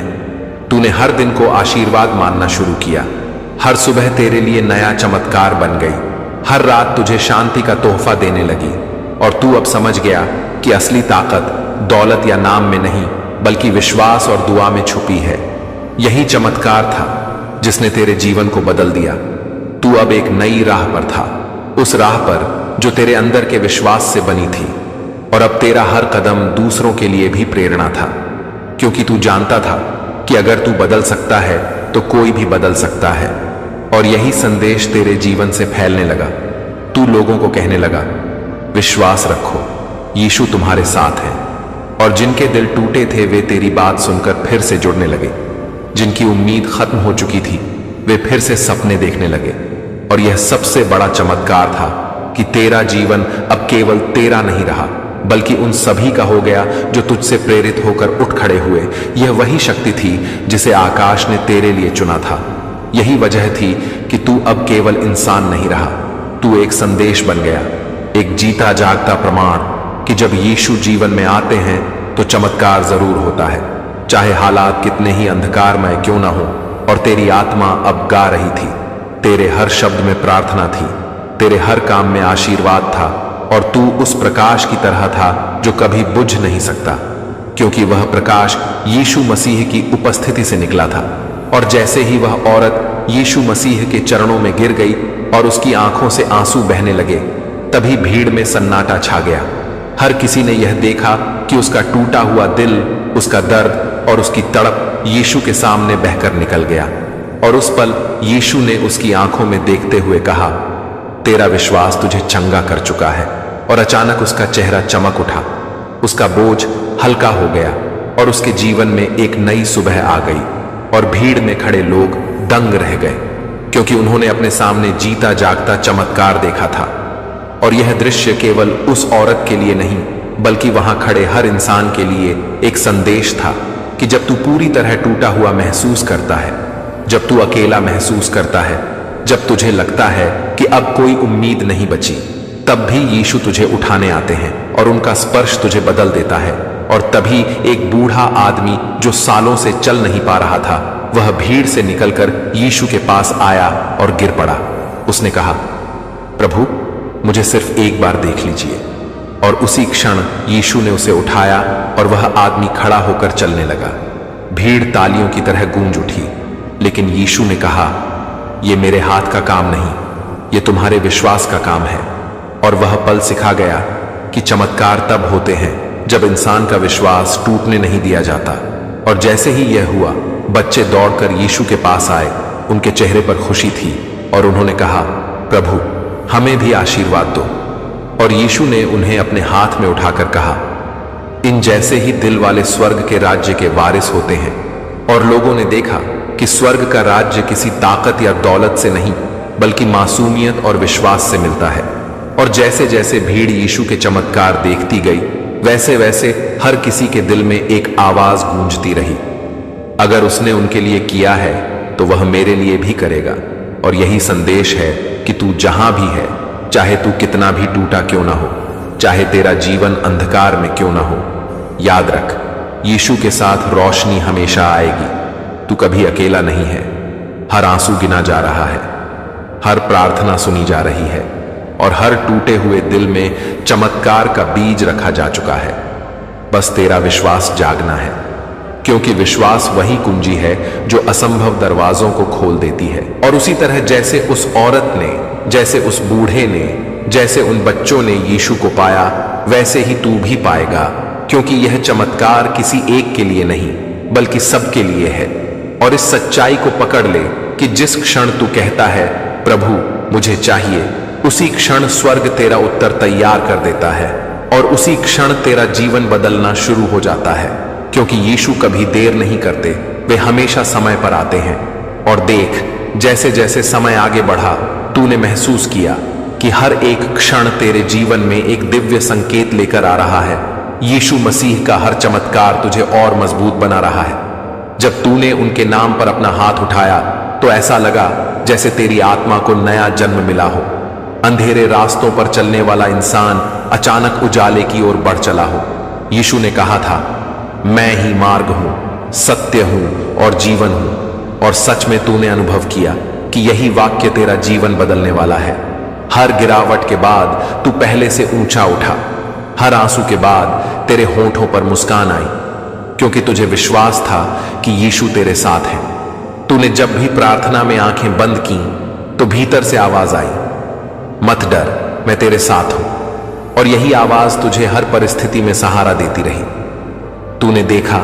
तूने हर दिन को आशीर्वाद मानना शुरू किया, हर सुबह तेरे लिए नया चमत्कार बन गई, हर रात तुझे शांति का तोहफा देने लगी। और तू अब समझ गया कि असली ताकत दौलत या नाम में नहीं, बल्कि विश्वास और दुआ में छुपी है। यही चमत्कार था, जिसने तेरे जीवन को बदल दिया। तू अब एक नई राह पर था, उस राह पर जो तेरे अंदर के विश्वास से बनी थी, और अब तेरा हर कदम दूसरों के लिए भी प्रेरणा था, क्योंकि तू जानता था कि अगर तू बदल सकता है तो कोई भी बदल सकता है। और यही संदेश तेरे जीवन से फैलने लगा। तू लोगों को कहने लगा, विश्वास रखो, यीशु तुम्हारे साथ है। और जिनके दिल टूटे थे वे तेरी बात सुनकर फिर से जुड़ने लगे। जिनकी उम्मीद खत्म हो चुकी थी वे फिर से सपने देखने लगे। और यह सबसे बड़ा चमत्कार था कि तेरा जीवन अब केवल तेरा नहीं रहा, बल्कि उन सभी का हो गया जो तुझसे प्रेरित होकर उठ खड़े हुए। यह वही शक्ति थी जिसे आकाश ने तेरे लिए चुना था। यही वजह थी कि तू अब केवल इंसान नहीं रहा, तू एक संदेश बन गया, एक जीता जागता प्रमाण कि जब यीशु जीवन में आते हैं तो चमत्कार जरूर होता है, चाहे हालात कितने ही अंधकारमय क्यों ना हो। और तेरी आत्मा अब गा रही थी, तेरे हर शब्द में प्रार्थना थी, तेरे हर काम में आशीर्वाद था, और तू उस प्रकाश की तरह था जो कभी बुझ नहीं सकता, क्योंकि वह प्रकाश यीशु मसीह की उपस्थिति से निकला था। और जैसे ही वह औरत यीशु मसीह के चरणों में गिर गई और उसकी आंखों से आंसू बहने लगे, तभी भीड़ में सन्नाटा छा गया। हर किसी ने यह देखा कि उसका टूटा हुआ दिल, उसका दर्द और उसकी तड़प यीशु के सामने बहकर निकल गया। और उस पल यीशु ने उसकी आंखों में देखते हुए कहा, तेरा विश्वास तुझे चंगा कर चुका है। और अचानक उसका चेहरा चमक उठा, उसका बोझ हल्का हो गया और उसके जीवन में एक नई सुबह आ गई। और भीड़ में खड़े लोग दंग रह गए, क्योंकि उन्होंने अपने सामने जीता जागता चमत्कार देखा था। और यह दृश्य केवल उस औरत के लिए नहीं, बल्कि वहां खड़े हर इंसान के लिए एक संदेश था कि जब तू पूरी तरह टूटा हुआ महसूस करता है, जब तू अकेला महसूस करता है, जब तुझे लगता है कि अब कोई उम्मीद नहीं बची, तब भी यीशु तुझे उठाने आते हैं और उनका स्पर्श तुझे बदल देता है। और तभी एक बूढ़ा आदमी जो सालों से चल नहीं पा रहा था, वह भीड़ से निकलकर यीशु के पास आया और गिर पड़ा। उसने कहा, प्रभु, मुझे सिर्फ एक बार देख लीजिए। और उसी क्षण यीशु ने उसे उठाया और वह आदमी खड़ा होकर चलने लगा। भीड़ तालियों की तरह गूंज उठी, लेकिन यीशु ने कहा, यह मेरे हाथ का काम नहीं, यह तुम्हारे विश्वास का काम है। और वह पल सिखा गया कि चमत्कार तब होते हैं जब इंसान का विश्वास टूटने नहीं दिया जाता। और जैसे ही यह हुआ, बच्चे दौड़कर यीशु के पास आए। उनके चेहरे पर खुशी थी और उन्होंने कहा, प्रभु, हमें भी आशीर्वाद दो। और यीशु ने उन्हें अपने हाथ में उठाकर कहा, इन जैसे ही दिल वाले स्वर्ग के राज्य के वारिस होते हैं। और लोगों ने देखा कि स्वर्ग का राज्य किसी ताकत या दौलत से नहीं, बल्कि मासूमियत और विश्वास से मिलता है। और जैसे जैसे भीड़ यीशु के चमत्कार देखती गई, वैसे वैसे हर किसी के दिल में एक आवाज गूंजती रही, अगर उसने उनके लिए किया है तो वह मेरे लिए भी करेगा। और यही संदेश है कि तू जहां भी है, चाहे तू कितना भी टूटा क्यों ना हो, चाहे तेरा जीवन अंधकार में क्यों ना हो, याद रख, यीशु के साथ रोशनी हमेशा आएगी। तू कभी अकेला नहीं है। हर आंसू गिना जा रहा है, हर प्रार्थना सुनी जा रही है, और हर टूटे हुए दिल में चमत्कार का बीज रखा जा चुका है। बस तेरा विश्वास जागना है, क्योंकि विश्वास वही कुंजी है जो असंभव दरवाजों को खोल देती है। और उसी तरह जैसे उस औरत ने, जैसे उस बूढ़े ने, जैसे उन बच्चों ने यीशु को पाया, वैसे ही तू भी पाएगा, क्योंकि यह चमत्कार किसी एक के लिए नहीं, बल्कि सबके लिए है। और इस सच्चाई को पकड़ ले कि जिस क्षण तू कहता है, प्रभु मुझे चाहिए, उसी क्षण स्वर्ग तेरा उत्तर तैयार कर देता है, और उसी क्षण तेरा जीवन बदलना शुरू हो जाता है। क्योंकि यीशु कभी देर नहीं करते, वे हमेशा समय पर आते हैं। और देख, जैसे जैसे समय आगे बढ़ा, तूने महसूस किया कि हर एक क्षण तेरे जीवन में एक दिव्य संकेत लेकर आ रहा है। यीशु मसीह का हर चमत्कार तुझे और मजबूत बना रहा है। जब तूने उनके नाम पर अपना हाथ उठाया तो ऐसा लगा जैसे तेरी आत्मा को नया जन्म मिला हो। अंधेरे रास्तों पर चलने वाला इंसान अचानक उजाले की ओर बढ़ चला हो। यीशु ने कहा था, मैं ही मार्ग हूं, सत्य हूं और जीवन हूं। और सच में तूने अनुभव किया कि यही वाक्य तेरा जीवन बदलने वाला है। हर गिरावट के बाद तू पहले से ऊंचा उठा, हर आंसू के बाद तेरे होंठों पर मुस्कान आई, क्योंकि तुझे विश्वास था कि यीशु तेरे साथ है। तूने जब भी प्रार्थना में आंखें बंद की तो भीतर से आवाज आई, मत डर, मैं तेरे साथ हूं। और यही आवाज तुझे हर परिस्थिति में सहारा देती रही। तूने देखा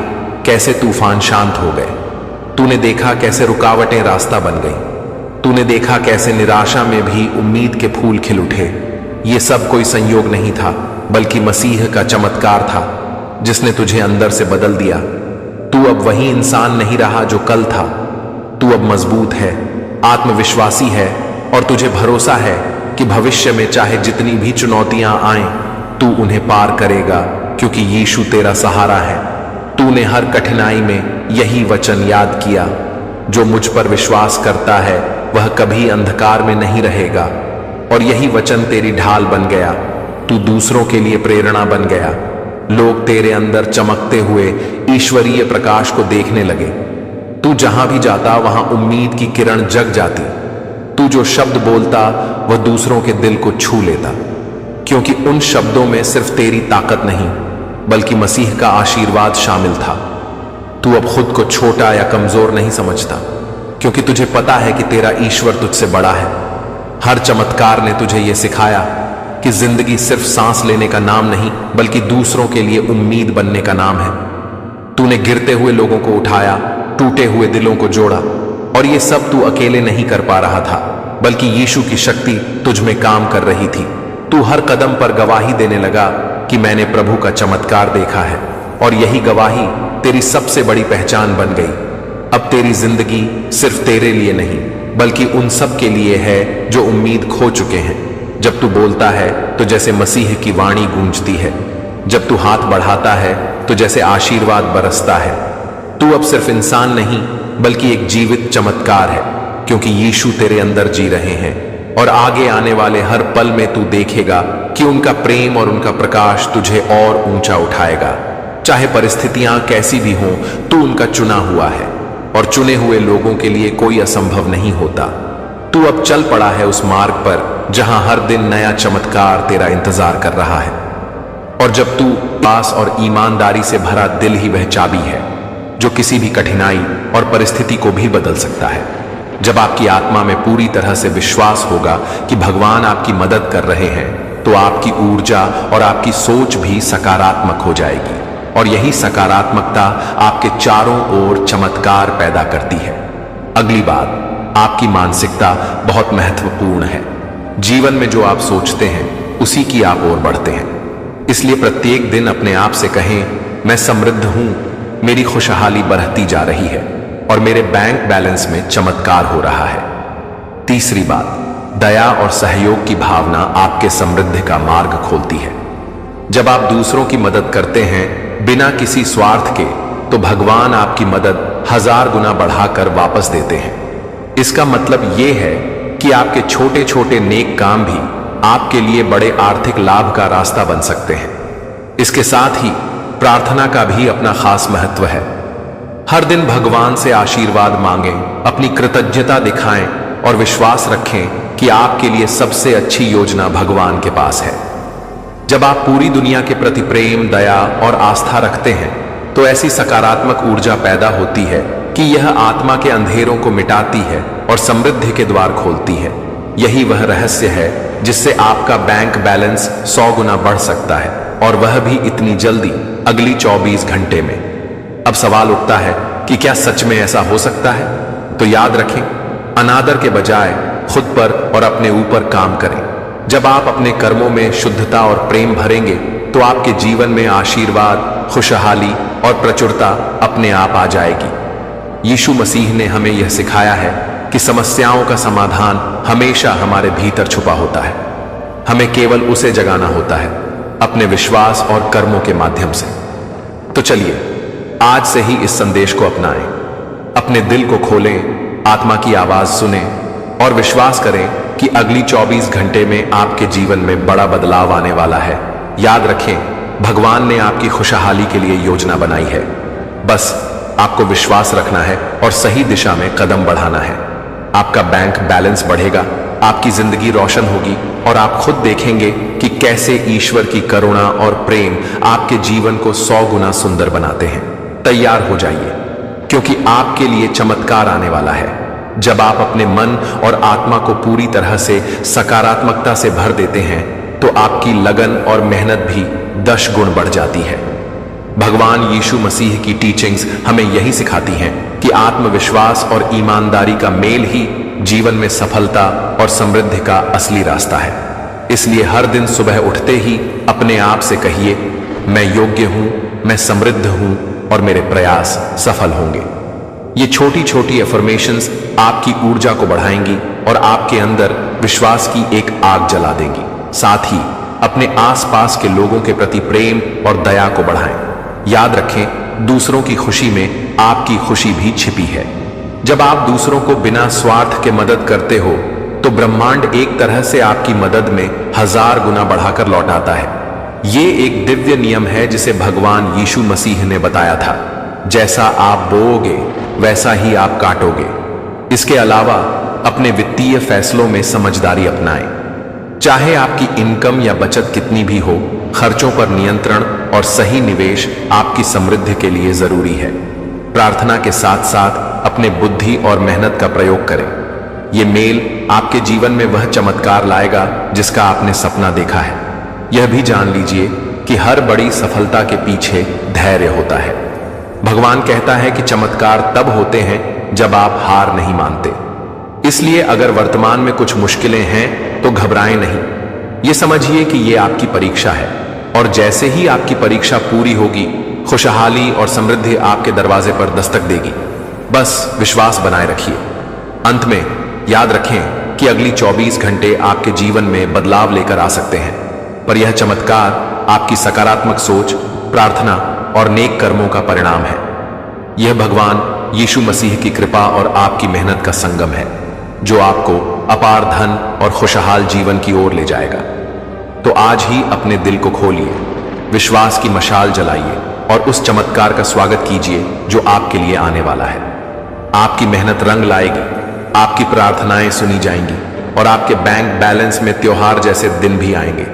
कैसे तूफान शांत हो गए, तूने देखा कैसे रुकावटें रास्ता बन गई, तूने देखा कैसे निराशा में भी उम्मीद के फूल खिल उठे। ये सब कोई संयोग नहीं था, बल्कि मसीह का चमत्कार था, जिसने तुझे अंदर से बदल दिया। तू अब वही इंसान नहीं रहा जो कल था। तू अब मजबूत है, आत्मविश्वासी है, और तुझे भरोसा है कि भविष्य में चाहे जितनी भी चुनौतियां आएं, तू उन्हें पार करेगा, क्योंकि यीशु तेरा सहारा है। तूने हर कठिनाई में यही वचन याद किया, जो मुझ पर विश्वास करता है वह कभी अंधकार में नहीं रहेगा। और यही वचन तेरी ढाल बन गया। तू दूसरों के लिए प्रेरणा बन गया। लोग तेरे अंदर चमकते हुए ईश्वरीय प्रकाश को देखने लगे। तू जहां भी जाता वहां उम्मीद की किरण जग जाती। तू जो शब्द बोलता वह दूसरों के दिल को छू लेता, क्योंकि उन शब्दों में सिर्फ तेरी ताकत नहीं, बल्कि मसीह का आशीर्वाद शामिल था। तू अब खुद को छोटा या कमजोर नहीं समझता, क्योंकि तुझे पता है कि तेरा ईश्वर तुझसे बड़ा है। हर चमत्कार ने तुझे यह सिखाया कि जिंदगी सिर्फ सांस लेने का नाम नहीं, बल्कि दूसरों के लिए उम्मीद बनने का नाम है। तूने गिरते हुए लोगों को उठाया, टूटे हुए दिलों को जोड़ा, और ये सब तू अकेले नहीं कर पा रहा था, बल्कि यीशु की शक्ति तुझ में काम कर रही थी। तू हर कदम पर गवाही देने लगा कि मैंने प्रभु का चमत्कार देखा है, और यही गवाही तेरी सबसे बड़ी पहचान बन गई। अब तेरी जिंदगी सिर्फ तेरे लिए नहीं, बल्कि उन सब के लिए है जो उम्मीद खो चुके हैं। जब तू बोलता है तो जैसे मसीह की वाणी गूंजती है, जब तू हाथ बढ़ाता है तो जैसे आशीर्वाद बरसता है। तू अब सिर्फ इंसान नहीं, बल्कि एक जीवित चमत्कार है, क्योंकि यीशु तेरे अंदर जी रहे हैं। और आगे आने वाले हर पल में तू देखेगा कि उनका प्रेम और उनका प्रकाश तुझे और ऊंचा उठाएगा। चाहे परिस्थितियां कैसी भी हों, तू उनका चुना हुआ है, और चुने हुए लोगों के लिए कोई असंभव नहीं होता। तू अब चल पड़ा है उस मार्ग पर जहां हर दिन नया चमत्कार तेरा इंतजार कर रहा है। और जब तू पास और ईमानदारी से भरा दिल ही वह चाबी है जो किसी भी कठिनाई और परिस्थिति को भी बदल सकता है। जब आपकी आत्मा में पूरी तरह से विश्वास होगा कि भगवान आपकी मदद कर रहे हैं, तो आपकी ऊर्जा और आपकी सोच भी सकारात्मक हो जाएगी, और यही सकारात्मकता आपके चारों ओर चमत्कार पैदा करती है। अगली बात, आपकी मानसिकता बहुत महत्वपूर्ण है। जीवन में जो आप सोचते हैं उसी की आप ओर बढ़ते हैं। इसलिए प्रत्येक दिन अपने आप से कहें, मैं समृद्ध हूं, मेरी खुशहाली बढ़ती जा रही है, और मेरे बैंक बैलेंस में चमत्कार हो रहा है। तीसरी बात, दया और सहयोग की भावना आपके समृद्धि का मार्ग खोलती है। जब आप दूसरों की मदद करते हैं बिना किसी स्वार्थ के, तो भगवान आपकी मदद 1000 गुना बढ़ाकर वापस देते हैं। इसका मतलब यह है कि आपके छोटे छोटे नेक काम भी आपके लिए बड़े आर्थिक लाभ का रास्ता बन सकते हैं। इसके साथ ही प्रार्थना का भी अपना खास महत्व है। हर दिन भगवान से आशीर्वाद मांगें, अपनी कृतज्ञता दिखाएं, और विश्वास रखें कि आपके लिए सबसे अच्छी योजना भगवान के पास है। जब आप पूरी दुनिया के प्रति प्रेम, दया और आस्था रखते हैं, तो ऐसी सकारात्मक ऊर्जा पैदा होती है कि यह आत्मा के अंधेरों को मिटाती है और समृद्धि के द्वार खोलती है। यही वह रहस्य है जिससे आपका बैंक बैलेंस 100 गुना बढ़ सकता है, और वह भी इतनी जल्दी, अगली 24 घंटे में। अब सवाल उठता है कि क्या सच में ऐसा हो सकता है? तो याद रखें, अनादर के बजाय खुद पर और अपने ऊपर काम करें। जब आप अपने कर्मों में शुद्धता और प्रेम भरेंगे, तो आपके जीवन में आशीर्वाद, खुशहाली और प्रचुरता अपने आप आ जाएगी। यीशु मसीह ने हमें यह सिखाया है कि समस्याओं का समाधान हमेशा हमारे भीतर छुपा होता है। हमें केवल उसे जगाना होता है, अपने विश्वास और कर्मों के माध्यम से। तो चलिए आज से ही इस संदेश को अपनाएं, अपने दिल को खोलें, आत्मा की आवाज सुने, और विश्वास करें कि अगली 24 घंटे में आपके जीवन में बड़ा बदलाव आने वाला है। याद रखें, भगवान ने आपकी खुशहाली के लिए योजना बनाई है। बस आपको विश्वास रखना है और सही दिशा में कदम बढ़ाना है। आपका बैंक बैलेंस बढ़ेगा, आपकी जिंदगी रोशन होगी, और आप खुद देखेंगे कि कैसे ईश्वर की करुणा और प्रेम आपके जीवन को 100 गुना सुंदर बनाते हैं। तैयार हो जाइए, क्योंकि आपके लिए चमत्कार आने वाला है। जब आप अपने मन और आत्मा को पूरी तरह से सकारात्मकता से भर देते हैं तो आपकी लगन और मेहनत भी 10 गुण बढ़ जाती है। भगवान यीशु मसीह की टीचिंग्स हमें यही सिखाती हैं कि आत्मविश्वास और ईमानदारी का मेल ही जीवन में सफलता और समृद्धि का असली रास्ता है। इसलिए हर दिन सुबह उठते ही अपने आप से कहिए, मैं योग्य हूं, मैं समृद्ध हूं और मेरे प्रयास सफल होंगे। ये छोटी छोटी अफर्मेशंस आपकी ऊर्जा को बढ़ाएंगी और आपके अंदर विश्वास की एक आग जला देंगी। साथ ही अपने आसपास के लोगों के प्रति प्रेम और दया को बढ़ाएं। याद रखें, दूसरों की खुशी में आपकी खुशी भी छिपी है। जब आप दूसरों को बिना स्वार्थ के मदद करते हो तो ब्रह्मांड एक तरह से आपकी मदद में 1000 गुना बढ़ाकर लौटाता है। ये एक दिव्य नियम है जिसे भगवान यीशु मसीह ने बताया था, जैसा आप बोओगे वैसा ही आप काटोगे। इसके अलावा अपने वित्तीय फैसलों में समझदारी अपनाएं। चाहे आपकी इनकम या बचत कितनी भी हो, खर्चों पर नियंत्रण और सही निवेश आपकी समृद्धि के लिए जरूरी है। प्रार्थना के साथ साथ अपने बुद्धि और मेहनत का प्रयोग करें। यह मेल आपके जीवन में वह चमत्कार लाएगा जिसका आपने सपना देखा है। यह भी जान लीजिए कि हर बड़ी सफलता के पीछे धैर्य होता है। भगवान कहता है कि चमत्कार तब होते हैं जब आप हार नहीं मानते। इसलिए अगर वर्तमान में कुछ मुश्किलें हैं तो घबराएं नहीं। ये समझिए कि ये आपकी परीक्षा है और जैसे ही आपकी परीक्षा पूरी होगी, खुशहाली और समृद्धि आपके दरवाजे पर दस्तक देगी। बस विश्वास बनाए रखिए। अंत में याद रखें कि अगली 24 घंटे आपके जीवन में बदलाव लेकर आ सकते हैं, पर यह चमत्कार आपकी सकारात्मक सोच, प्रार्थना और नेक कर्मों का परिणाम है। यह भगवान यीशु मसीह की कृपा और आपकी मेहनत का संगम है जो आपको अपार धन और खुशहाल जीवन की ओर ले जाएगा। तो आज ही अपने दिल को खोलिए, विश्वास की मशाल जलाइए और उस चमत्कार का स्वागत कीजिए जो आपके लिए आने वाला है। आपकी मेहनत रंग लाएगी, आपकी प्रार्थनाएं सुनी जाएंगी और आपके बैंक बैलेंस में त्योहार जैसे दिन भी आएंगे।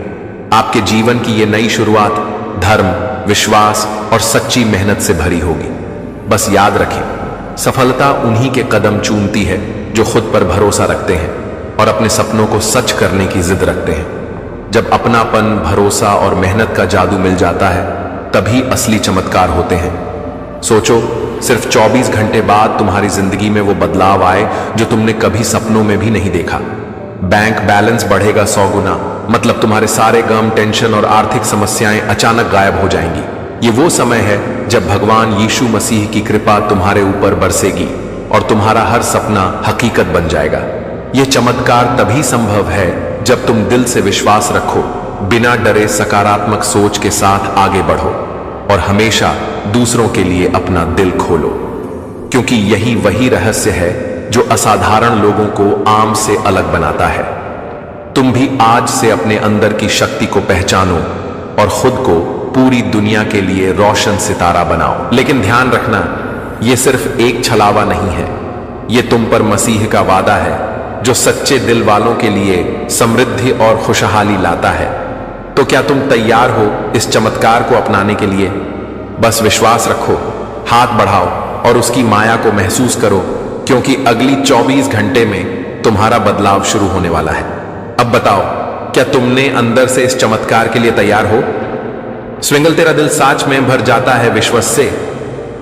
आपके जीवन की ये नई शुरुआत धर्म, विश्वास और सच्ची मेहनत से भरी होगी। बस याद रखें, सफलता उन्हीं के कदम चूमती है जो खुद पर भरोसा रखते हैं और अपने सपनों को सच करने की जिद रखते हैं। जब अपनापन, भरोसा और मेहनत का जादू मिल जाता है तभी असली चमत्कार होते हैं। सोचो, सिर्फ 24 घंटे बाद तुम्हारी जिंदगी में वो बदलाव आए जो तुमने कभी सपनों में भी नहीं देखा। बैंक बैलेंस बढ़ेगा 100 गुना, मतलब तुम्हारे सारे गम, टेंशन और आर्थिक समस्याएं अचानक गायब हो जाएंगी। ये वो समय है जब भगवान यीशु मसीह की कृपा तुम्हारे ऊपर बरसेगी और तुम्हारा हर सपना हकीकत बन जाएगा। यह चमत्कार तभी संभव है जब तुम दिल से विश्वास रखो, बिना डरे सकारात्मक सोच के साथ आगे बढ़ो और हमेशा दूसरों के लिए अपना दिल खोलो, क्योंकि यही वही रहस्य है जो असाधारण लोगों को आम से अलग बनाता है। तुम भी आज से अपने अंदर की शक्ति को पहचानो और खुद को पूरी दुनिया के लिए रोशन सितारा बनाओ। लेकिन ध्यान रखना, यह सिर्फ एक छलावा नहीं है, यह तुम पर मसीह का वादा है जो सच्चे दिल वालों के लिए समृद्धि और खुशहाली लाता है। तो क्या तुम तैयार हो इस चमत्कार को अपनाने के लिए? बस विश्वास रखो, हाथ बढ़ाओ और उसकी माया को महसूस करो, क्योंकि अगली 24 घंटे में तुम्हारा बदलाव शुरू होने वाला है। अब बताओ, क्या तुमने अंदर से इस चमत्कार के लिए तैयार हो? स्विंगल, तेरा दिल साच में भर जाता है विश्वास से,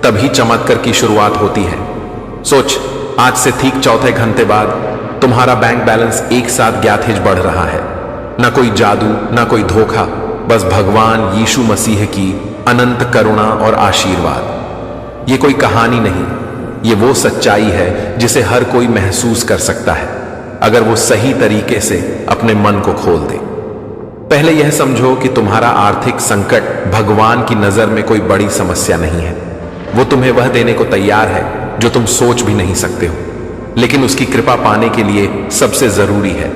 तभी चमत्कार की शुरुआत होती है। सोच, आज से ठीक चौथे घंटे बाद तुम्हारा बैंक बैलेंस एक साथ ज्ञातहिज बढ़ रहा है। ना कोई जादू, ना कोई धोखा, बस भगवान यीशु मसीह की अनंत करुणा और आशीर्वाद। ये कोई कहानी नहीं, ये वो सच्चाई है जिसे हर कोई महसूस कर सकता है अगर वो सही तरीके से अपने मन को खोल दे। पहले यह समझो कि तुम्हारा आर्थिक संकट भगवान की नजर में कोई बड़ी समस्या नहीं है। वो तुम्हें वह देने को तैयार है जो तुम सोच भी नहीं सकते हो, लेकिन उसकी कृपा पाने के लिए सबसे जरूरी है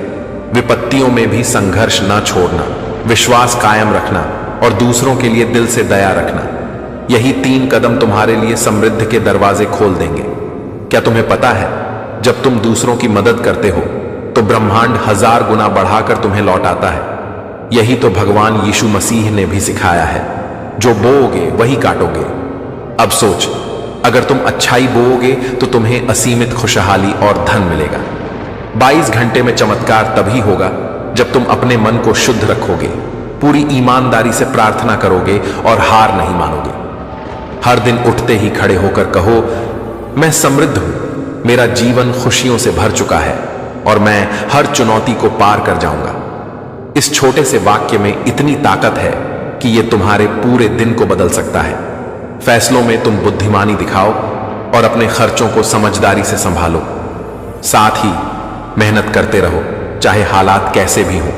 विपत्तियों में भी संघर्ष ना छोड़ना, विश्वास कायम रखना और दूसरों के लिए दिल से दया रखना। यही 3 कदम तुम्हारे लिए समृद्धि के दरवाजे खोल देंगे। क्या तुम्हें पता है, जब तुम दूसरों की मदद करते हो तो ब्रह्मांड 1000 गुना बढ़ाकर तुम्हें लौटाता है। यही तो भगवान यीशु मसीह ने भी सिखाया है, जो बोओगे वही काटोगे। अब सोच, अगर तुम अच्छाई बोओगे तो तुम्हें असीमित खुशहाली और धन मिलेगा। 22 घंटे में चमत्कार तभी होगा जब तुम अपने मन को शुद्ध रखोगे, पूरी ईमानदारी से प्रार्थना करोगे और हार नहीं मानोगे। हर दिन उठते ही खड़े होकर कहो, मैं समृद्ध हूं, मेरा जीवन खुशियों से भर चुका है और मैं हर चुनौती को पार कर जाऊंगा। इस छोटे से वाक्य में इतनी ताकत है कि यह तुम्हारे पूरे दिन को बदल सकता है। फैसलों में तुम बुद्धिमानी दिखाओ और अपने खर्चों को समझदारी से संभालो। साथ ही मेहनत करते रहो, चाहे हालात कैसे भी हों,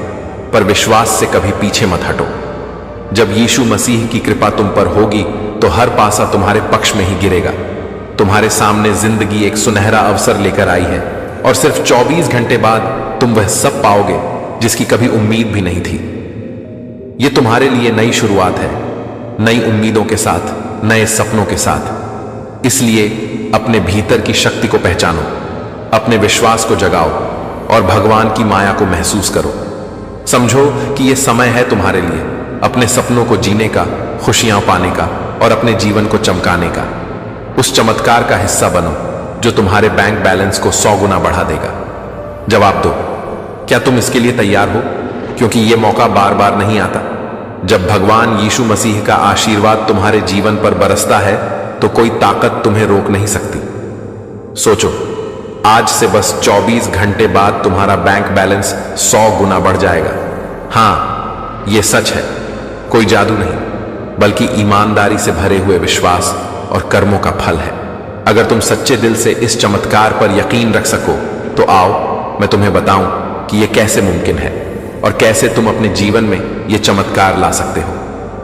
पर विश्वास से कभी पीछे मत हटो। जब यीशु मसीह की कृपा तुम पर होगी तो हर पासा तुम्हारे पक्ष में ही गिरेगा। तुम्हारे सामने जिंदगी एक सुनहरा अवसर लेकर आई है और सिर्फ 24 घंटे बाद तुम वह सब पाओगे जिसकी कभी उम्मीद भी नहीं थी। यह तुम्हारे लिए नई शुरुआत है, नई उम्मीदों के साथ, नए सपनों के साथ। इसलिए अपने भीतर की शक्ति को पहचानो, अपने विश्वास को जगाओ और भगवान की माया को महसूस करो। समझो कि यह समय है तुम्हारे लिए अपने सपनों को जीने का, खुशियां पाने का और अपने जीवन को चमकाने का। उस चमत्कार का हिस्सा बनो जो तुम्हारे बैंक बैलेंस को 100 गुना बढ़ा देगा। जवाब दो, क्या तुम इसके लिए तैयार हो? क्योंकि यह मौका बार बार नहीं आता। जब भगवान यीशु मसीह का आशीर्वाद तुम्हारे जीवन पर बरसता है तो कोई ताकत तुम्हें रोक नहीं सकती। सोचो, आज से बस 24 घंटे बाद तुम्हारा बैंक बैलेंस 100 गुना बढ़ जाएगा। हां, यह सच है, कोई जादू नहीं, बल्कि ईमानदारी से भरे हुए विश्वास और कर्मों का फल है। अगर तुम सच्चे दिल से इस चमत्कार पर यकीन रख सको तो आओ मैं तुम्हें बताऊं कि यह कैसे मुमकिन है और कैसे तुम अपने जीवन में यह चमत्कार ला सकते हो।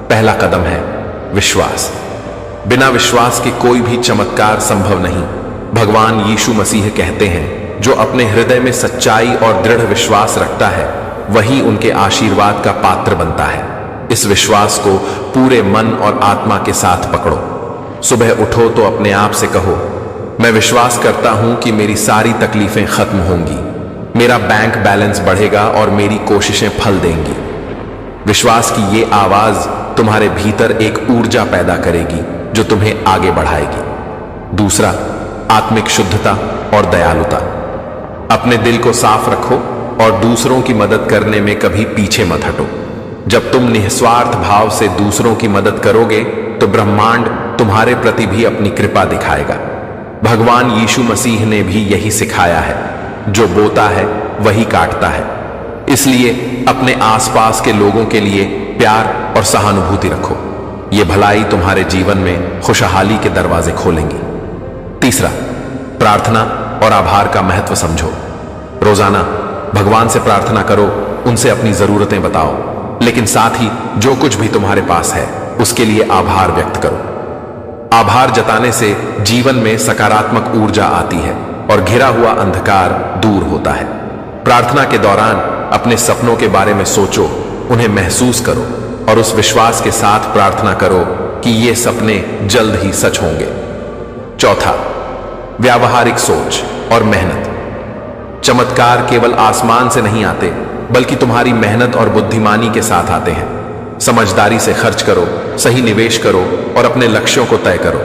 पहला कदम है विश्वास। बिना विश्वास के कोई भी चमत्कार संभव नहीं। भगवान यीशु मसीह कहते हैं, जो अपने हृदय में सच्चाई और दृढ़ विश्वास रखता है वही उनके आशीर्वाद का पात्र बनता है। इस विश्वास को पूरे मन और आत्मा के साथ पकड़ो। सुबह उठो तो अपने आप से कहो, मैं विश्वास करता हूं कि मेरी सारी तकलीफें खत्म होंगी, मेरा बैंक बैलेंस बढ़ेगा और मेरी कोशिशें फल देंगी। विश्वास की ये आवाज तुम्हारे भीतर एक ऊर्जा पैदा करेगी जो तुम्हें आगे बढ़ाएगी। दूसरा, आत्मिक शुद्धता और दयालुता। अपने दिल को साफ रखो और दूसरों की मदद करने में कभी पीछे मत हटो। जब तुम निस्वार्थ भाव से दूसरों की मदद करोगे तो ब्रह्मांड तुम्हारे प्रति भी अपनी कृपा दिखाएगा। भगवान यीशु मसीह ने भी यही सिखाया है, जो बोता है वही काटता है। इसलिए अपने आसपास के लोगों के लिए प्यार और सहानुभूति रखो। ये भलाई तुम्हारे जीवन में खुशहाली के दरवाजे खोलेंगी। तीसरा, प्रार्थना और आभार का महत्व समझो। रोजाना भगवान से प्रार्थना करो, उनसे अपनी जरूरतें बताओ, लेकिन साथ ही जो कुछ भी तुम्हारे पास है उसके लिए आभार व्यक्त करो। आभार जताने से जीवन में सकारात्मक ऊर्जा आती है और घिरा हुआ अंधकार दूर होता है। प्रार्थना के दौरान अपने सपनों के बारे में सोचो, उन्हें महसूस करो और उस विश्वास के साथ प्रार्थना करो कि ये सपने जल्द ही सच होंगे। चौथा, व्यावहारिक सोच और मेहनत। चमत्कार केवल आसमान से नहीं आते, बल्कि तुम्हारी मेहनत और बुद्धिमानी के साथ आते हैं। समझदारी से खर्च करो, सही निवेश करो और अपने लक्ष्यों को तय करो।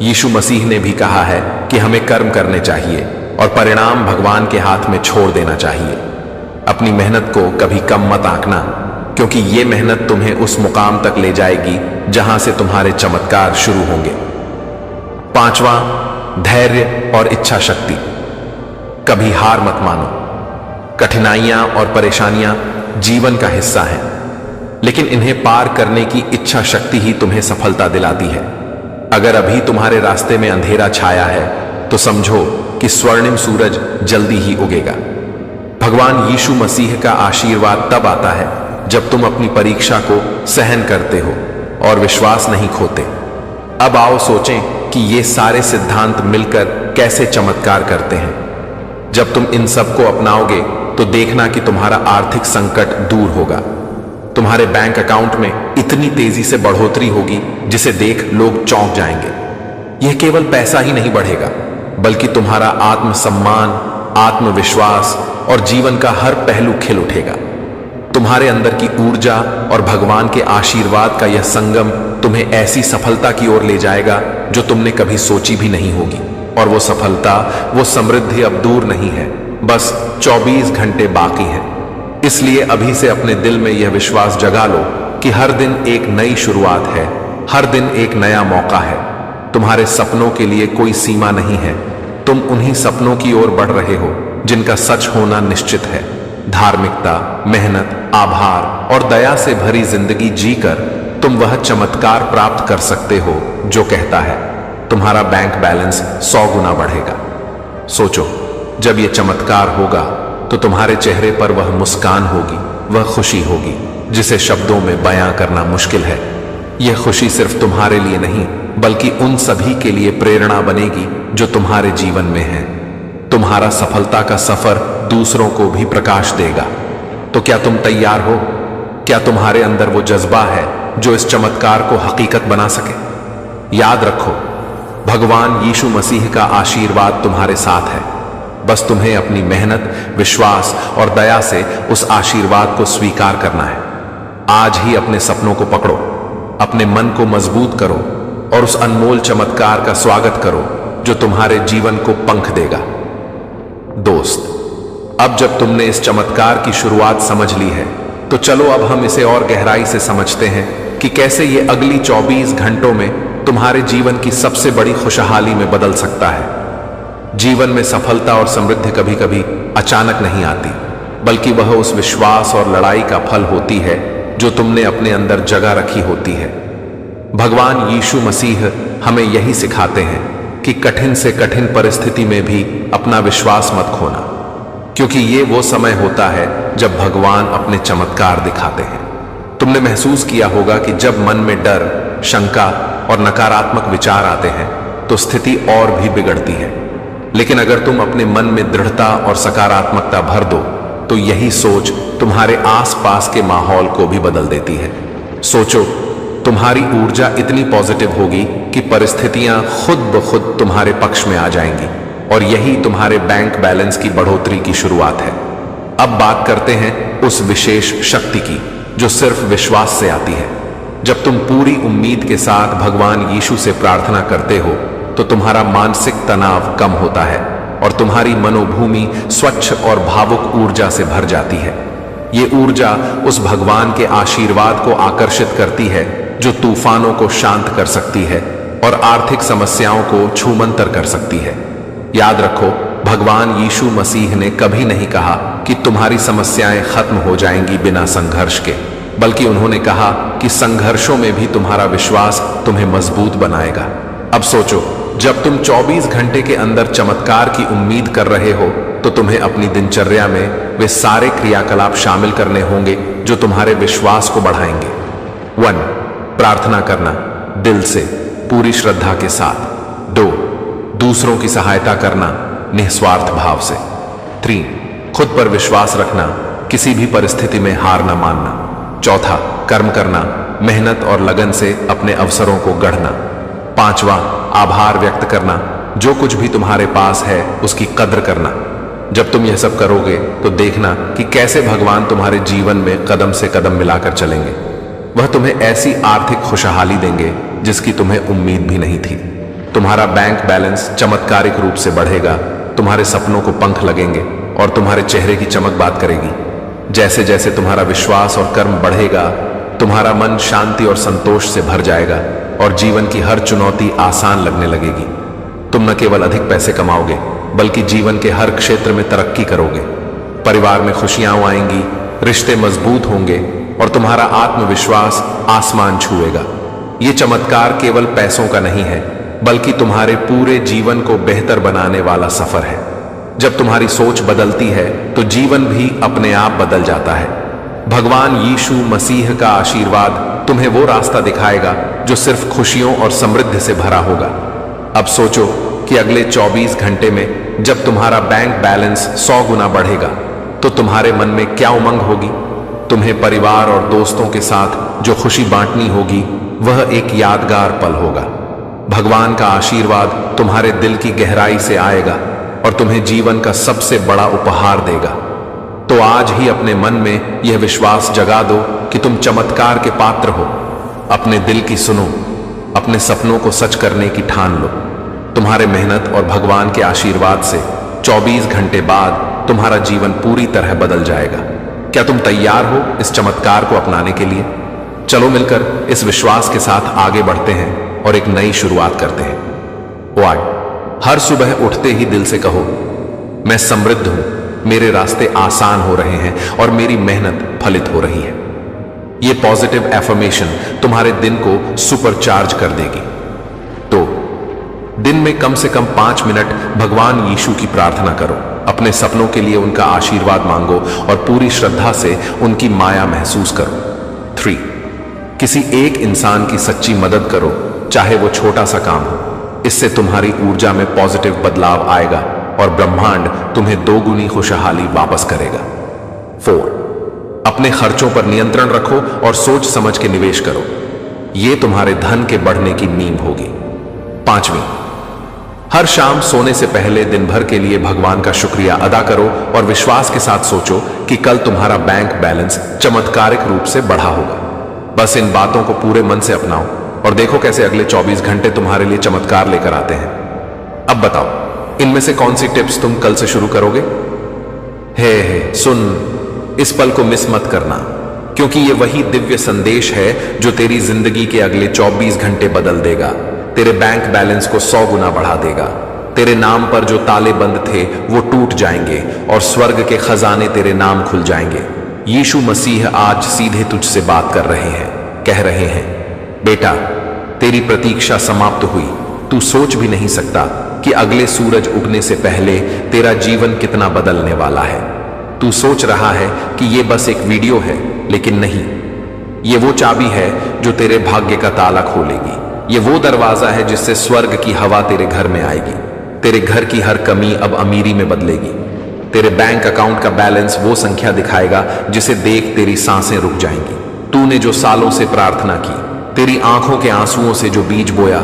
यीशु मसीह ने भी कहा है कि हमें कर्म करने चाहिए और परिणाम भगवान के हाथ में छोड़ देना चाहिए। अपनी मेहनत को कभी कम मत आंकना, क्योंकि ये मेहनत तुम्हें उस मुकाम तक ले जाएगी जहां से तुम्हारे चमत्कार शुरू होंगे। पांचवा, धैर्य और इच्छा शक्ति। कभी हार मत मानो। कठिनाइयां और परेशानियां जीवन का हिस्सा हैं, लेकिन इन्हें पार करने की इच्छा शक्ति ही तुम्हें सफलता दिलाती है। अगर अभी तुम्हारे रास्ते में अंधेरा छाया है तो समझो कि स्वर्णिम सूरज जल्दी ही उगेगा। भगवान यीशु मसीह का आशीर्वाद तब आता है जब तुम अपनी परीक्षा को सहन करते हो और विश्वास नहीं खोते। अब आओ सोचें कि ये सारे सिद्धांत मिलकर कैसे चमत्कार करते हैं। जब तुम इन सब को अपनाओगे तो देखना कि तुम्हारा आर्थिक संकट दूर होगा। तुम्हारे बैंक अकाउंट में इतनी तेजी से बढ़ोतरी होगी जिसे देख लोग चौंक जाएंगे। यह केवल पैसा ही नहीं बढ़ेगा, बल्कि तुम्हारा आत्मसम्मान, आत्मविश्वास और जीवन का हर पहलू खिल उठेगा। तुम्हारे अंदर की ऊर्जा और भगवान के आशीर्वाद का यह संगम तुम्हें ऐसी सफलता की ओर ले जाएगा जो तुमने कभी सोची भी नहीं होगी। और वो सफलता, वो समृद्धि अब दूर नहीं है, बस 24 घंटे बाकी है। इसलिए अभी से अपने दिल में यह विश्वास जगा लो कि हर दिन एक नई शुरुआत है, हर दिन एक नया मौका है। तुम्हारे सपनों के लिए कोई सीमा नहीं है। तुम उन्हीं सपनों की ओर बढ़ रहे हो जिनका सच होना निश्चित है। धार्मिकता, मेहनत, आभार और दया से भरी जिंदगी जीकर तुम वह चमत्कार प्राप्त कर सकते हो जो कहता है तुम्हारा बैंक बैलेंस 100 गुना बढ़ेगा। सोचो, जब यह चमत्कार होगा तो तुम्हारे चेहरे पर वह मुस्कान होगी, वह खुशी होगी जिसे शब्दों में बयां करना मुश्किल है। यह खुशी सिर्फ तुम्हारे लिए नहीं बल्कि उन सभी के लिए प्रेरणा बनेगी जो तुम्हारे जीवन में है। तुम्हारा सफलता का सफर दूसरों को भी प्रकाश देगा। तो क्या तुम तैयार हो? क्या तुम्हारे अंदर वो जज्बा है जो इस चमत्कार को हकीकत बना सके? याद रखो, भगवान यीशु मसीह का आशीर्वाद तुम्हारे साथ है। बस तुम्हें अपनी मेहनत, विश्वास और दया से उस आशीर्वाद को स्वीकार करना है। आज ही अपने सपनों को पकड़ो, अपने मन को मजबूत करो और उस अनमोल चमत्कार का स्वागत करो जो तुम्हारे जीवन को पंख देगा। दोस्त, अब जब तुमने इस चमत्कार की शुरुआत समझ ली है तो चलो अब हम इसे और गहराई से समझते हैं कि कैसे ये अगली 24 घंटों में तुम्हारे जीवन की सबसे बड़ी खुशहाली में बदल सकता है। जीवन में सफलता और समृद्धि कभी कभी अचानक नहीं आती, बल्कि वह उस विश्वास और लड़ाई का फल होती है जो तुमने अपने अंदर जगह रखी होती है। भगवान यीशु मसीह हमें यही सिखाते हैं कि कठिन से कठिन परिस्थिति में भी अपना विश्वास मत खोना, क्योंकि ये वो समय होता है जब भगवान अपने चमत्कार दिखाते हैं। तुमने महसूस किया होगा कि जब मन में डर, शंका और नकारात्मक विचार आते हैं तो स्थिति और भी बिगड़ती है। लेकिन अगर तुम अपने मन में दृढ़ता और सकारात्मकता भर दो तो यही सोच तुम्हारे आसपास के माहौल को भी बदल देती है। सोचो, तुम्हारी ऊर्जा इतनी पॉजिटिव होगी कि परिस्थितियां खुद ब खुद तुम्हारे पक्ष में आ जाएंगी और यही तुम्हारे बैंक बैलेंस की बढ़ोतरी की शुरुआत है। अब बात करते हैं उस विशेष शक्ति की जो सिर्फ विश्वास से आती है। जब तुम पूरी उम्मीद के साथ भगवान यीशु से प्रार्थना करते हो तो तुम्हारा मानसिक तनाव कम होता है और तुम्हारी मनोभूमि स्वच्छ और भावुक ऊर्जा से भर जाती है। ये ऊर्जा उस भगवान के आशीर्वाद को आकर्षित करती है जो तूफानों को शांत कर सकती है और आर्थिक समस्याओं को छूमंतर कर सकती है। याद रखो, भगवान यीशु मसीह ने कभी नहीं कहा कि तुम्हारी समस्याएं खत्म हो जाएंगी बिना संघर्ष के, बल्कि उन्होंने कहा कि संघर्षों में भी तुम्हारा विश्वास तुम्हें मजबूत बनाएगा। अब सोचो, जब तुम 24 घंटे के अंदर चमत्कार की उम्मीद कर रहे हो तो तुम्हें अपनी दिनचर्या में वे सारे क्रियाकलाप शामिल करने होंगे जो तुम्हारे विश्वास को बढ़ाएंगे। 1. प्रार्थना करना दिल से, पूरी श्रद्धा के साथ। 2. दूसरों की सहायता करना निस्वार्थ भाव से। 3. खुद पर विश्वास रखना, किसी भी परिस्थिति में हार न मानना। 4. कर्म करना, मेहनत और लगन से अपने अवसरों को गढ़ना। 5. आभार व्यक्त करना, जो कुछ भी तुम्हारे पास है उसकी कद्र करना। जब तुम यह सब करोगे तो देखना कि कैसे भगवान तुम्हारे जीवन में कदम से कदम मिलाकर चलेंगे। वह तुम्हें ऐसी आर्थिक खुशहाली देंगे जिसकी तुम्हें उम्मीद भी नहीं थी। तुम्हारा बैंक बैलेंस चमत्कारिक रूप से बढ़ेगा, तुम्हारे सपनों को पंख लगेंगे और तुम्हारे चेहरे की चमक बात करेगी। जैसे जैसे तुम्हारा विश्वास और कर्म बढ़ेगा, तुम्हारा मन शांति और संतोष से भर जाएगा और जीवन की हर चुनौती आसान लगने लगेगी। तुम न केवल अधिक पैसे कमाओगे बल्कि जीवन के हर क्षेत्र में तरक्की करोगे। परिवार में खुशियां आएंगी, रिश्ते मजबूत होंगे और तुम्हारा आत्मविश्वास आसमान छुएगा। ये चमत्कार केवल पैसों का नहीं है बल्कि तुम्हारे पूरे जीवन को बेहतर बनाने वाला सफर है। जब तुम्हारी सोच बदलती है तो जीवन भी अपने आप बदल जाता है। भगवान यीशु मसीह का आशीर्वाद तुम्हें वो रास्ता दिखाएगा जो सिर्फ खुशियों और समृद्धि से भरा होगा। अब सोचो कि अगले 24 घंटे में जब तुम्हारा बैंक बैलेंस 100 गुना बढ़ेगा तो तुम्हारे मन में क्या उमंग होगी। तुम्हें परिवार और दोस्तों के साथ जो खुशी बांटनी होगी वह एक यादगार पल होगा। भगवान का आशीर्वाद तुम्हारे दिल की गहराई से आएगा और तुम्हें जीवन का सबसे बड़ा उपहार देगा। तो आज ही अपने मन में यह विश्वास जगा दो कि तुम चमत्कार के पात्र हो। अपने दिल की सुनो, अपने सपनों को सच करने की ठान लो। तुम्हारे मेहनत और भगवान के आशीर्वाद से 24 घंटे बाद तुम्हारा जीवन पूरी तरह बदल जाएगा। क्या तुम तैयार हो इस चमत्कार को अपनाने के लिए? चलो मिलकर इस विश्वास के साथ आगे बढ़ते हैं और एक नई शुरुआत करते हैं। हर सुबह उठते ही दिल से कहो, मैं समृद्ध हूं, मेरे रास्ते आसान हो रहे हैं और मेरी मेहनत फलित हो रही है। ये पॉजिटिव एफर्मेशन तुम्हारे दिन को सुपरचार्ज कर देगी। तो दिन में कम से कम 5 मिनट भगवान यीशु की प्रार्थना करो, अपने सपनों के लिए उनका आशीर्वाद मांगो और पूरी श्रद्धा से उनकी माया महसूस करो। 3, किसी एक इंसान की सच्ची मदद करो, चाहे वो छोटा सा काम हो। इससे तुम्हारी ऊर्जा में पॉजिटिव बदलाव आएगा और ब्रह्मांड तुम्हें 2 गुनी खुशहाली वापस करेगा। 4, अपने खर्चों पर नियंत्रण रखो और सोच समझ के निवेश करो। यह तुम्हारे धन के बढ़ने की नींव होगी। 5वीं, हर शाम सोने से पहले दिन भर के लिए भगवान का शुक्रिया अदा करो और विश्वास के साथ सोचो कि कल तुम्हारा बैंक बैलेंस चमत्कारिक रूप से बढ़ा होगा। बस इन बातों को पूरे मन से अपनाओ और देखो कैसे अगले 24 घंटे तुम्हारे लिए चमत्कार लेकर आते हैं। अब बताओ, इनमें से कौन सी टिप्स तुम कल से शुरू करोगे? हे सुन, इस पल को मिस मत करना, क्योंकि ये वही दिव्य संदेश है जो तेरी जिंदगी के अगले 24 घंटे बदल देगा। तेरे बैंक बैलेंस को 100 गुना बढ़ा देगा। तेरे नाम पर जो ताले बंद थे वो टूट जाएंगे और स्वर्ग के खजाने तेरे नाम खुल जाएंगे। यीशु मसीह आज सीधे तुझसे बात कर रहे हैं, कह रहे हैं, बेटा, तेरी प्रतीक्षा समाप्त हुई। तू सोच भी नहीं सकता कि अगले सूरज उगने से पहले तेरा जीवन कितना बदलने वाला है। तू सोच रहा है कि ये बस एक वीडियो है, लेकिन नहीं, ये वो चाबी है जो तेरे भाग्य का ताला खोलेगी। ये वो दरवाजा है जिससे स्वर्ग की हवा तेरे घर में आएगी। तेरे घर की हर कमी अब अमीरी में बदलेगी। तेरे बैंक अकाउंट का बैलेंस वो संख्या दिखाएगा जिसे देख तेरी सांसें रुक जाएंगी। तूने जो सालों से प्रार्थना की, तेरी आंखों के आंसुओं से जो बीज बोया,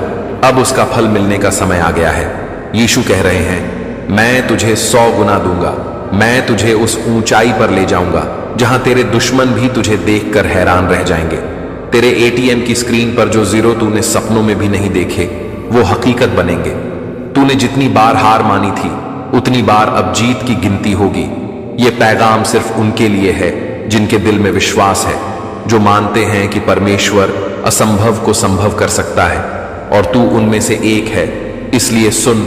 अब उसका फल मिलने का समय आ गया है। यीशु कह रहे हैं, मैं तुझे 100 गुना दूंगा। मैं तुझे उस ऊंचाई पर ले जाऊंगा जहां तेरे दुश्मन भी तुझे देखकर हैरान रह जाएंगे। तेरे एटीएम की स्क्रीन पर जो जीरो तूने सपनों में भी नहीं देखे, वो हकीकत बनेंगे। तूने जितनी बार हार मानी थी, उतनी बार अब जीत की गिनती होगी। ये पैगाम सिर्फ उनके लिए है जिनके दिल में विश्वास है, जो मानते हैं कि परमेश्वर असंभव को संभव कर सकता है और तू उनमें से एक है। इसलिए सुन,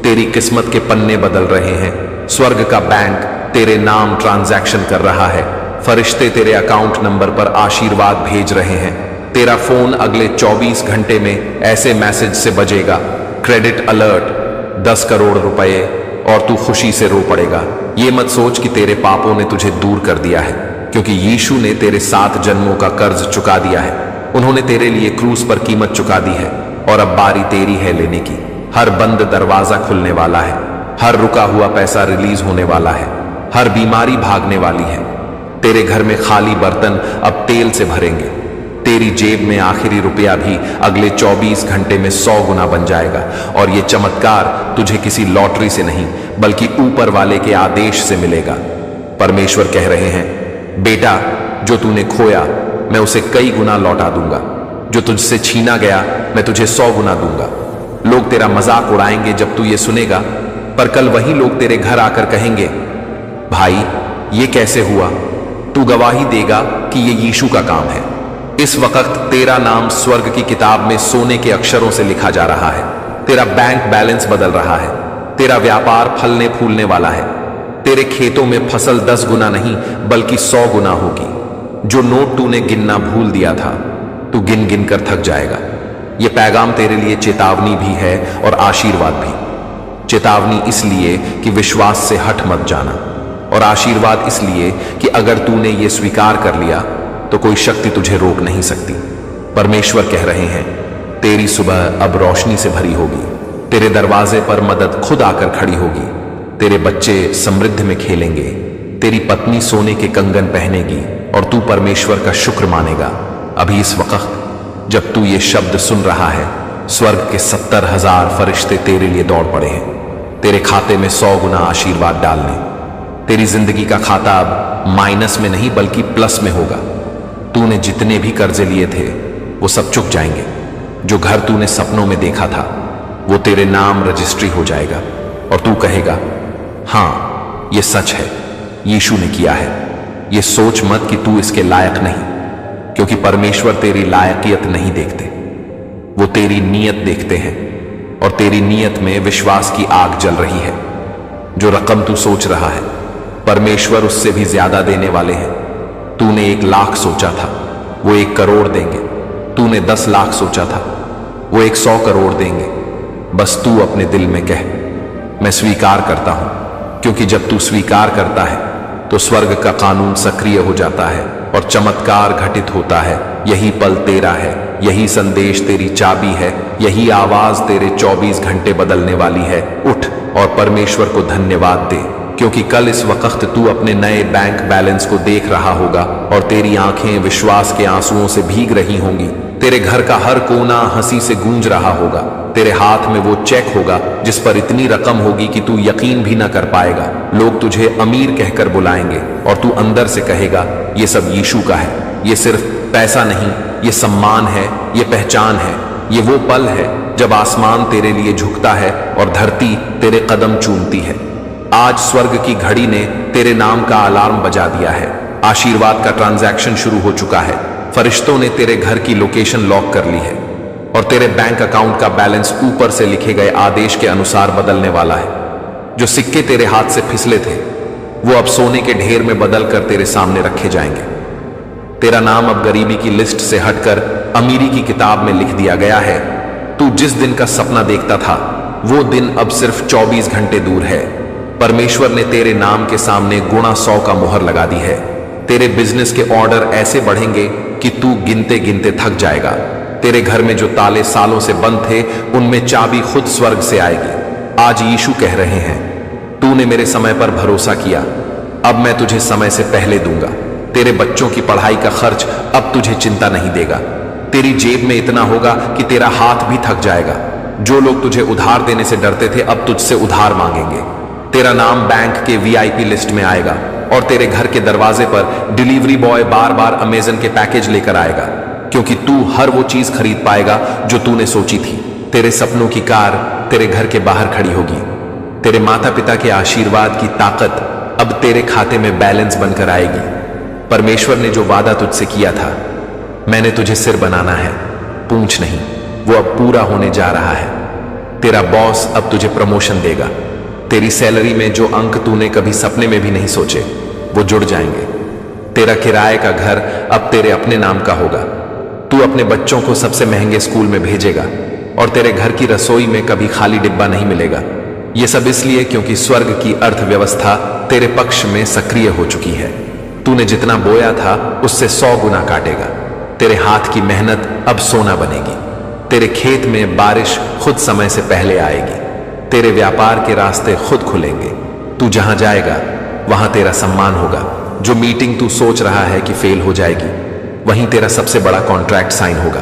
तेरी किस्मत के पन्ने बदल रहे हैं। स्वर्ग का बैंक तेरे नाम ट्रांजैक्शन कर रहा है। फरिश्ते तेरे अकाउंट नंबर पर आशीर्वाद भेज रहे हैं। तेरा फोन अगले 24 घंटे में ऐसे मैसेज से बजेगा, क्रेडिट अलर्ट, 10 करोड़ रुपए, और तू खुशी से रो पड़ेगा। ये मत सोच कि तेरे पापों ने तुझे दूर कर दिया है, क्योंकि यीशु ने तेरे 7 जन्मों का कर्ज चुका दिया है। उन्होंने तेरे लिए क्रूस पर कीमत चुका दी है और अब बारी तेरी है लेने की। हर बंद दरवाजा खुलने वाला है, हर रुका हुआ पैसा रिलीज होने वाला है, हर बीमारी भागने वाली है। तेरे घर में खाली बर्तन अब तेल से भरेंगे। तेरी जेब में आखिरी रुपया भी अगले 24 घंटे में 100 गुना बन जाएगा। और ये चमत्कार तुझे किसी लॉटरी से नहीं, बल्कि ऊपर वाले के आदेश से मिलेगा। परमेश्वर कह रहे हैं, बेटा, जो तूने खोया मैं उसे कई गुना लौटा दूंगा। जो तुझसे छीना गया मैं तुझे 100 गुना दूंगा। लोग तेरा मजाक उड़ाएंगे जब तू ये सुनेगा, पर कल वही लोग तेरे घर आकर कहेंगे, भाई ये कैसे हुआ? तू गवाही देगा कि ये यीशु का काम है। इस वक्त तेरा नाम स्वर्ग की किताब में सोने के अक्षरों से लिखा जा रहा है। तेरा बैंक बैलेंस बदल रहा है। तेरा व्यापार फलने फूलने वाला है। तेरे खेतों में फसल 10 गुना नहीं बल्कि 100 गुना होगी। जो नोट तूने गिनना भूल दिया था, तू गिन गिन कर थक जाएगा। यह पैगाम तेरे लिए चेतावनी भी है और आशीर्वाद भी। चेतावनी इसलिए कि विश्वास से हट मत जाना, और आशीर्वाद इसलिए कि अगर तूने ये स्वीकार कर लिया तो कोई शक्ति तुझे रोक नहीं सकती। परमेश्वर कह रहे हैं, तेरी सुबह अब रोशनी से भरी होगी। तेरे दरवाजे पर मदद खुद आकर खड़ी होगी। तेरे बच्चे समृद्धि में खेलेंगे। तेरी पत्नी सोने के कंगन पहनेगी और तू परमेश्वर का शुक्र मानेगा। अभी इस वक्त जब तू ये शब्द सुन रहा है, स्वर्ग के 70,000 फरिश्ते तेरे लिए दौड़ पड़े हैं, तेरे खाते में 100 गुना आशीर्वाद डालने। तेरी जिंदगी का खाता अब माइनस में नहीं बल्कि प्लस में होगा। तूने जितने भी कर्जे लिए थे वो सब चुक जाएंगे। जो घर तूने सपनों में देखा था वो तेरे नाम रजिस्ट्री हो जाएगा और तू कहेगा, हाँ ये सच है, यीशु ने किया है। ये सोच मत कि तू इसके लायक नहीं, क्योंकि परमेश्वर तेरी लायकियत नहीं देखते, वो तेरी नीयत देखते हैं। और तेरी नीयत में विश्वास की आग जल रही है। जो रकम तू सोच रहा है परमेश्वर उससे भी ज्यादा देने वाले हैं। तूने 1 लाख सोचा था, वो 1 करोड़ देंगे। तूने 10 लाख सोचा था, वो 100 करोड़ देंगे। बस तू अपने दिल में कह, मैं स्वीकार करता हूं, क्योंकि जब तू स्वीकार करता है तो स्वर्ग का कानून सक्रिय हो जाता है और चमत्कार घटित होता है। यही पल तेरा है, यही संदेश तेरी चाबी है, यही आवाज तेरे 24 घंटे बदलने वाली है। उठ और परमेश्वर को धन्यवाद दे, क्योंकि कल इस वक्त तू अपने नए बैंक बैलेंस को देख रहा होगा और तेरी आंखें विश्वास के आंसुओं से भीग रही होंगी। तेरे घर का हर कोना हंसी से गूंज रहा होगा। तेरे हाथ में वो चेक होगा जिस पर इतनी रकम होगी कि तू यकीन भी ना कर पाएगा। लोग तुझे अमीर कहकर बुलाएंगे और तू अंदर से कहेगा, ये सब यीशु का है। ये सिर्फ पैसा नहीं, ये सम्मान है, ये पहचान है। ये वो पल है जब आसमान तेरे लिए झुकता है और धरती तेरे कदम चूमती है। आज स्वर्ग की घड़ी ने तेरे नाम का अलार्म बजा दिया है। आशीर्वाद का ट्रांजैक्शन शुरू हो चुका है। फरिश्तों ने तेरे घर की लोकेशन लॉक कर ली है और तेरे बैंक अकाउंट का बैलेंस ऊपर से लिखे गए आदेश के अनुसार बदलने वाला है। जो सिक्के तेरे हाथ से फिसले थे वो अब सोने के ढेर में बदल कर तेरे सामने रखे जाएंगे। तेरा नाम अब गरीबी की लिस्ट से हटकर अमीरी की किताब में लिख दिया गया है। तू जिस दिन का सपना देखता था वो दिन अब सिर्फ 24 घंटे दूर है। परमेश्वर ने तेरे नाम के सामने गुणा 100 का मोहर लगा दी है। तेरे बिजनेस के ऑर्डर ऐसे बढ़ेंगे कि तू गिनते गिनते थक जाएगा। तेरे घर में जो ताले सालों से बंद थे उनमें चाबी खुद स्वर्ग से आएगी। आज यीशु कह रहे हैं, तूने मेरे समय पर भरोसा किया, अब मैं तुझे समय से पहले दूंगा। तेरे बच्चों की पढ़ाई का खर्च अब तुझे चिंता नहीं देगा। तेरी जेब में इतना होगा कि तेरा हाथ भी थक जाएगा। जो लोग तुझे उधार देने से डरते थे अब तुझसे उधार मांगेंगे। तेरा नाम बैंक के VIP लिस्ट में आएगा और तेरे घर के दरवाजे पर डिलीवरी बॉय बार बार अमेज़न के पैकेज लेकर आएगा, क्योंकि तू हर वो चीज खरीद पाएगा जो तूने सोची थी। तेरे सपनों की कार तेरे घर के बाहर खड़ी होगी। तेरे माता पिता के आशीर्वाद की ताकत अब तेरे खाते में बैलेंस बनकर आएगी। परमेश्वर ने जो वादा तुझसे किया था, मैंने तुझे सिर बनाना है, पूंछ नहीं, वो अब पूरा होने जा रहा है। तेरा बॉस अब तुझे प्रमोशन देगा। तेरी सैलरी में जो अंक तूने कभी सपने में भी नहीं सोचे वो जुड़ जाएंगे। तेरा किराए का घर अब तेरे अपने नाम का होगा। तू अपने बच्चों को सबसे महंगे स्कूल में भेजेगा और तेरे घर की रसोई में कभी खाली डिब्बा नहीं मिलेगा। ये सब इसलिए क्योंकि स्वर्ग की अर्थव्यवस्था तेरे पक्ष में सक्रिय हो चुकी है। तूने जितना बोया था उससे 100 गुना काटेगा। तेरे हाथ की मेहनत अब सोना बनेगी। तेरे खेत में बारिश खुद समय से पहले आएगी। तेरे व्यापार के रास्ते खुद खुलेंगे। तू जहां जाएगा वहां तेरा सम्मान होगा। जो मीटिंग तू सोच रहा है कि फेल हो जाएगी, वहीं तेरा सबसे बड़ा कॉन्ट्रैक्ट साइन होगा।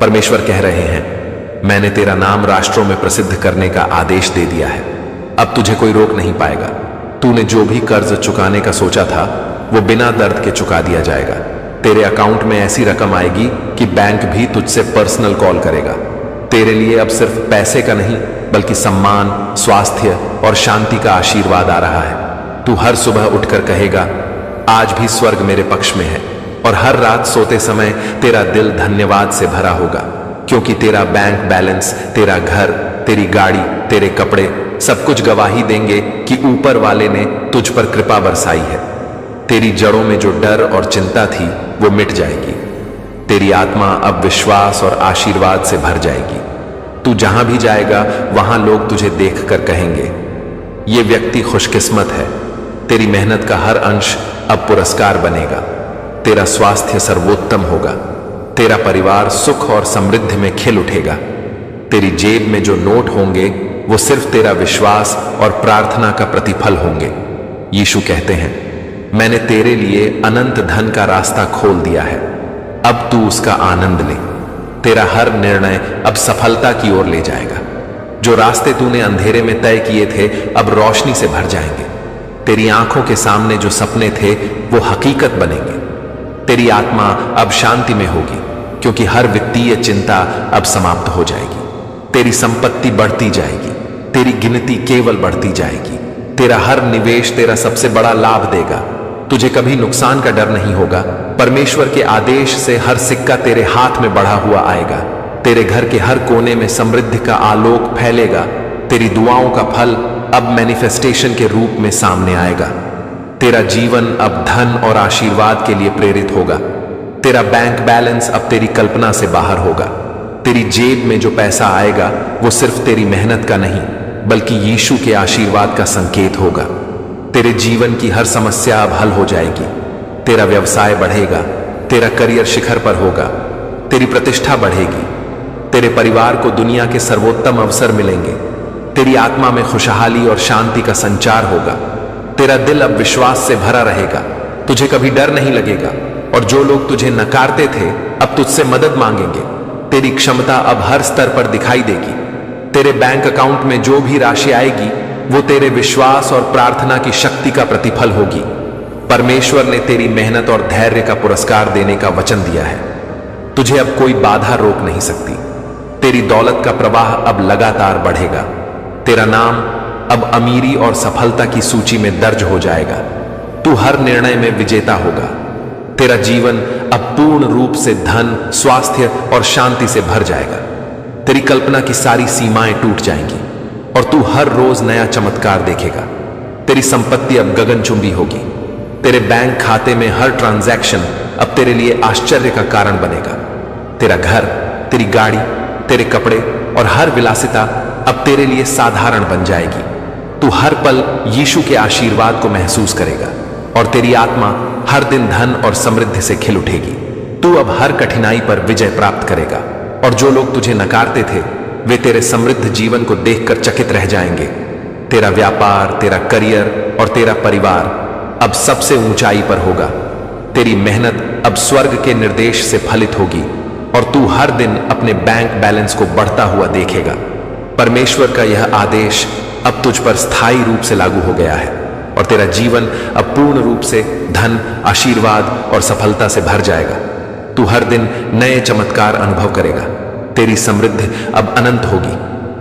परमेश्वर कह रहे हैं, मैंने तेरा नाम राष्ट्रों में प्रसिद्ध करने का आदेश दे दिया है। अब तुझे कोई रोक नहीं पाएगा। तूने जो भी कर्ज चुकाने का सोचा था वो बिना दर्द के चुका दिया जाएगा। तेरे अकाउंट में ऐसी रकम आएगी कि बैंक भी तुझसे पर्सनल कॉल करेगा। तेरे लिए अब सिर्फ पैसे का नहीं बल्कि सम्मान, स्वास्थ्य और शांति का आशीर्वाद आ रहा है। तू हर सुबह उठकर कहेगा, आज भी स्वर्ग मेरे पक्ष में है। और हर रात सोते समय तेरा दिल धन्यवाद से भरा होगा, क्योंकि तेरा बैंक बैलेंस, तेरा घर, तेरी गाड़ी, तेरे कपड़े सब कुछ गवाही देंगे कि ऊपर वाले ने तुझ पर कृपा बरसाई है। तेरी जड़ों में जो डर और चिंता थी वो मिट जाएगी। तेरी आत्मा अब विश्वास और आशीर्वाद से भर जाएगी। तू जहां भी जाएगा वहां लोग तुझे देखकर कहेंगे, ये व्यक्ति खुशकिस्मत है। तेरी मेहनत का हर अंश अब पुरस्कार बनेगा। तेरा स्वास्थ्य सर्वोत्तम होगा। तेरा परिवार सुख और समृद्धि में खिल उठेगा। तेरी जेब में जो नोट होंगे वो सिर्फ तेरा विश्वास और प्रार्थना का प्रतिफल होंगे। यीशु कहते हैं, मैंने तेरे लिए अनंत धन का रास्ता खोल दिया है, अब तू उसका आनंद ले। तेरा हर निर्णय अब सफलता की ओर ले जाएगा। जो रास्ते तूने अंधेरे में तय किए थे अब रोशनी से भर जाएंगे। तेरी आंखों के सामने जो सपने थे वो हकीकत बनेंगे। तेरी आत्मा अब शांति में होगी क्योंकि हर वित्तीय चिंता अब समाप्त हो जाएगी। तेरी संपत्ति बढ़ती जाएगी, तेरी गिनती केवल बढ़ती जाएगी। तेरा हर निवेश तेरा सबसे बड़ा लाभ देगा। तुझे कभी नुकसान का डर नहीं होगा। परमेश्वर के आदेश से हर सिक्का तेरे हाथ में बढ़ा हुआ आएगा। तेरे घर के हर कोने में समृद्धि का आलोक फैलेगा। तेरी दुआओं का फल अब मैनिफेस्टेशन के रूप में सामने आएगा। तेरा जीवन अब धन और आशीर्वाद के लिए प्रेरित होगा। तेरा बैंक बैलेंस अब तेरी कल्पना से बाहर होगा। तेरी जेब में जो पैसा आएगा वो सिर्फ तेरी मेहनत का नहीं बल्कि यीशु के आशीर्वाद का संकेत होगा। तेरे जीवन की हर समस्या अब हल हो जाएगी। तेरा व्यवसाय बढ़ेगा, तेरा करियर शिखर पर होगा, तेरी प्रतिष्ठा बढ़ेगी। तेरे परिवार को दुनिया के सर्वोत्तम अवसर मिलेंगे। तेरी आत्मा में खुशहाली और शांति का संचार होगा। तेरा दिल अब विश्वास से भरा रहेगा। तुझे कभी डर नहीं लगेगा और जो लोग तुझे नकारते थे अब तुझसे मदद मांगेंगे। तेरी क्षमता अब हर स्तर पर दिखाई देगी। तेरे बैंक अकाउंट में जो भी राशि आएगी वो तेरे विश्वास और प्रार्थना की शक्ति का प्रतिफल होगी। परमेश्वर ने तेरी मेहनत और धैर्य का पुरस्कार देने का वचन दिया है। तुझे अब कोई बाधा रोक नहीं सकती। तेरी दौलत का प्रवाह अब लगातार बढ़ेगा। तेरा नाम अब अमीरी और सफलता की सूची में दर्ज हो जाएगा। तू हर निर्णय में विजेता होगा। तेरा जीवन अब पूर्ण रूप से धन, स्वास्थ्य और शांति से भर जाएगा। तेरी कल्पना की सारी सीमाएं टूट जाएंगी और तू हर रोज नया चमत्कार देखेगा। तेरी संपत्ति अब गगनचुंबी होगी। तेरे बैंक खाते में हर ट्रांजैक्शन अब तेरे लिए आश्चर्य का कारण बनेगा। तेरा घर, तेरी गाड़ी, तेरे कपड़े और हर विलासिता अब तेरे लिए साधारण बन जाएगी। तू हर पल यीशु के आशीर्वाद को महसूस करेगा और तेरी आत्मा हर दिन धन और समृद्धि से खिल उठेगी। तू अब हर कठिनाई पर विजय प्राप्त करेगा और जो लोग तुझे नकारते थे वे तेरे समृद्ध जीवन को देखकर चकित रह जाएंगे। तेरा व्यापार, तेरा करियर और तेरा परिवार अब सबसे ऊंचाई पर होगा। तेरी मेहनत अब स्वर्ग के निर्देश से फलित होगी और तू हर दिन अपने बैंक बैलेंस को बढ़ता हुआ देखेगा। परमेश्वर का यह आदेश अब तुझ पर स्थायी रूप से लागू हो गया है और तेरा जीवन अब पूर्ण रूप से धन, आशीर्वाद और सफलता से भर जाएगा। तू हर दिन नए चमत्कार अनुभव करेगा। तेरी समृद्धि अब अनंत होगी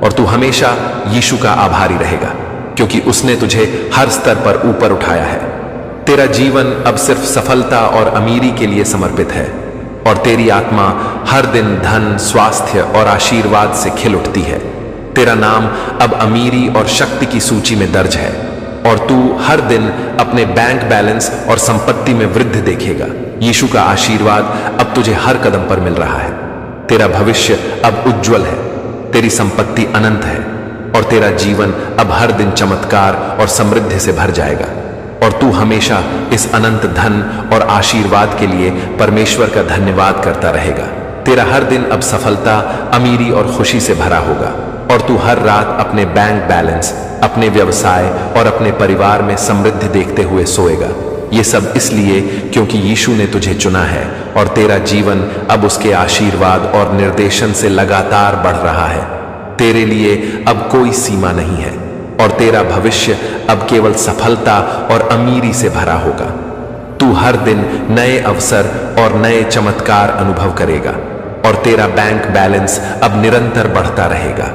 और तू हमेशा यीशु का आभारी रहेगा क्योंकि उसने तुझे हर स्तर पर ऊपर उठाया है। तेरा जीवन अब सिर्फ सफलता और अमीरी के लिए समर्पित है और तेरी आत्मा हर दिन धन, स्वास्थ्य और आशीर्वाद से खिल उठती है। तेरा नाम अब अमीरी और शक्ति की सूची में दर्ज है और तू हर दिन अपने बैंक बैलेंस और संपत्ति में वृद्धि देखेगा। यीशु का आशीर्वाद अब तुझे हर कदम पर मिल रहा है। तेरा भविष्य अब उज्जवल है, तेरी संपत्ति अनंत है और तेरा जीवन अब हर दिन चमत्कार और समृद्धि से भर जाएगा और तू हमेशा इस अनंत धन और आशीर्वाद के लिए परमेश्वर का धन्यवाद करता रहेगा। तेरा हर दिन अब सफलता, अमीरी और खुशी से भरा होगा और तू हर रात अपने बैंक बैलेंस, अपने व्यवसाय और अपने परिवार में समृद्धि देखते हुए सोएगा। ये सब इसलिए क्योंकि यीशु ने तुझे चुना है और तेरा जीवन अब उसके आशीर्वाद और निर्देशन से लगातार बढ़ रहा है। तेरे लिए अब कोई सीमा नहीं है और तेरा भविष्य अब केवल सफलता और अमीरी से भरा होगा। तू हर दिन नए अवसर और नए चमत्कार अनुभव करेगा और तेरा बैंक बैलेंस अब निरंतर बढ़ता रहेगा।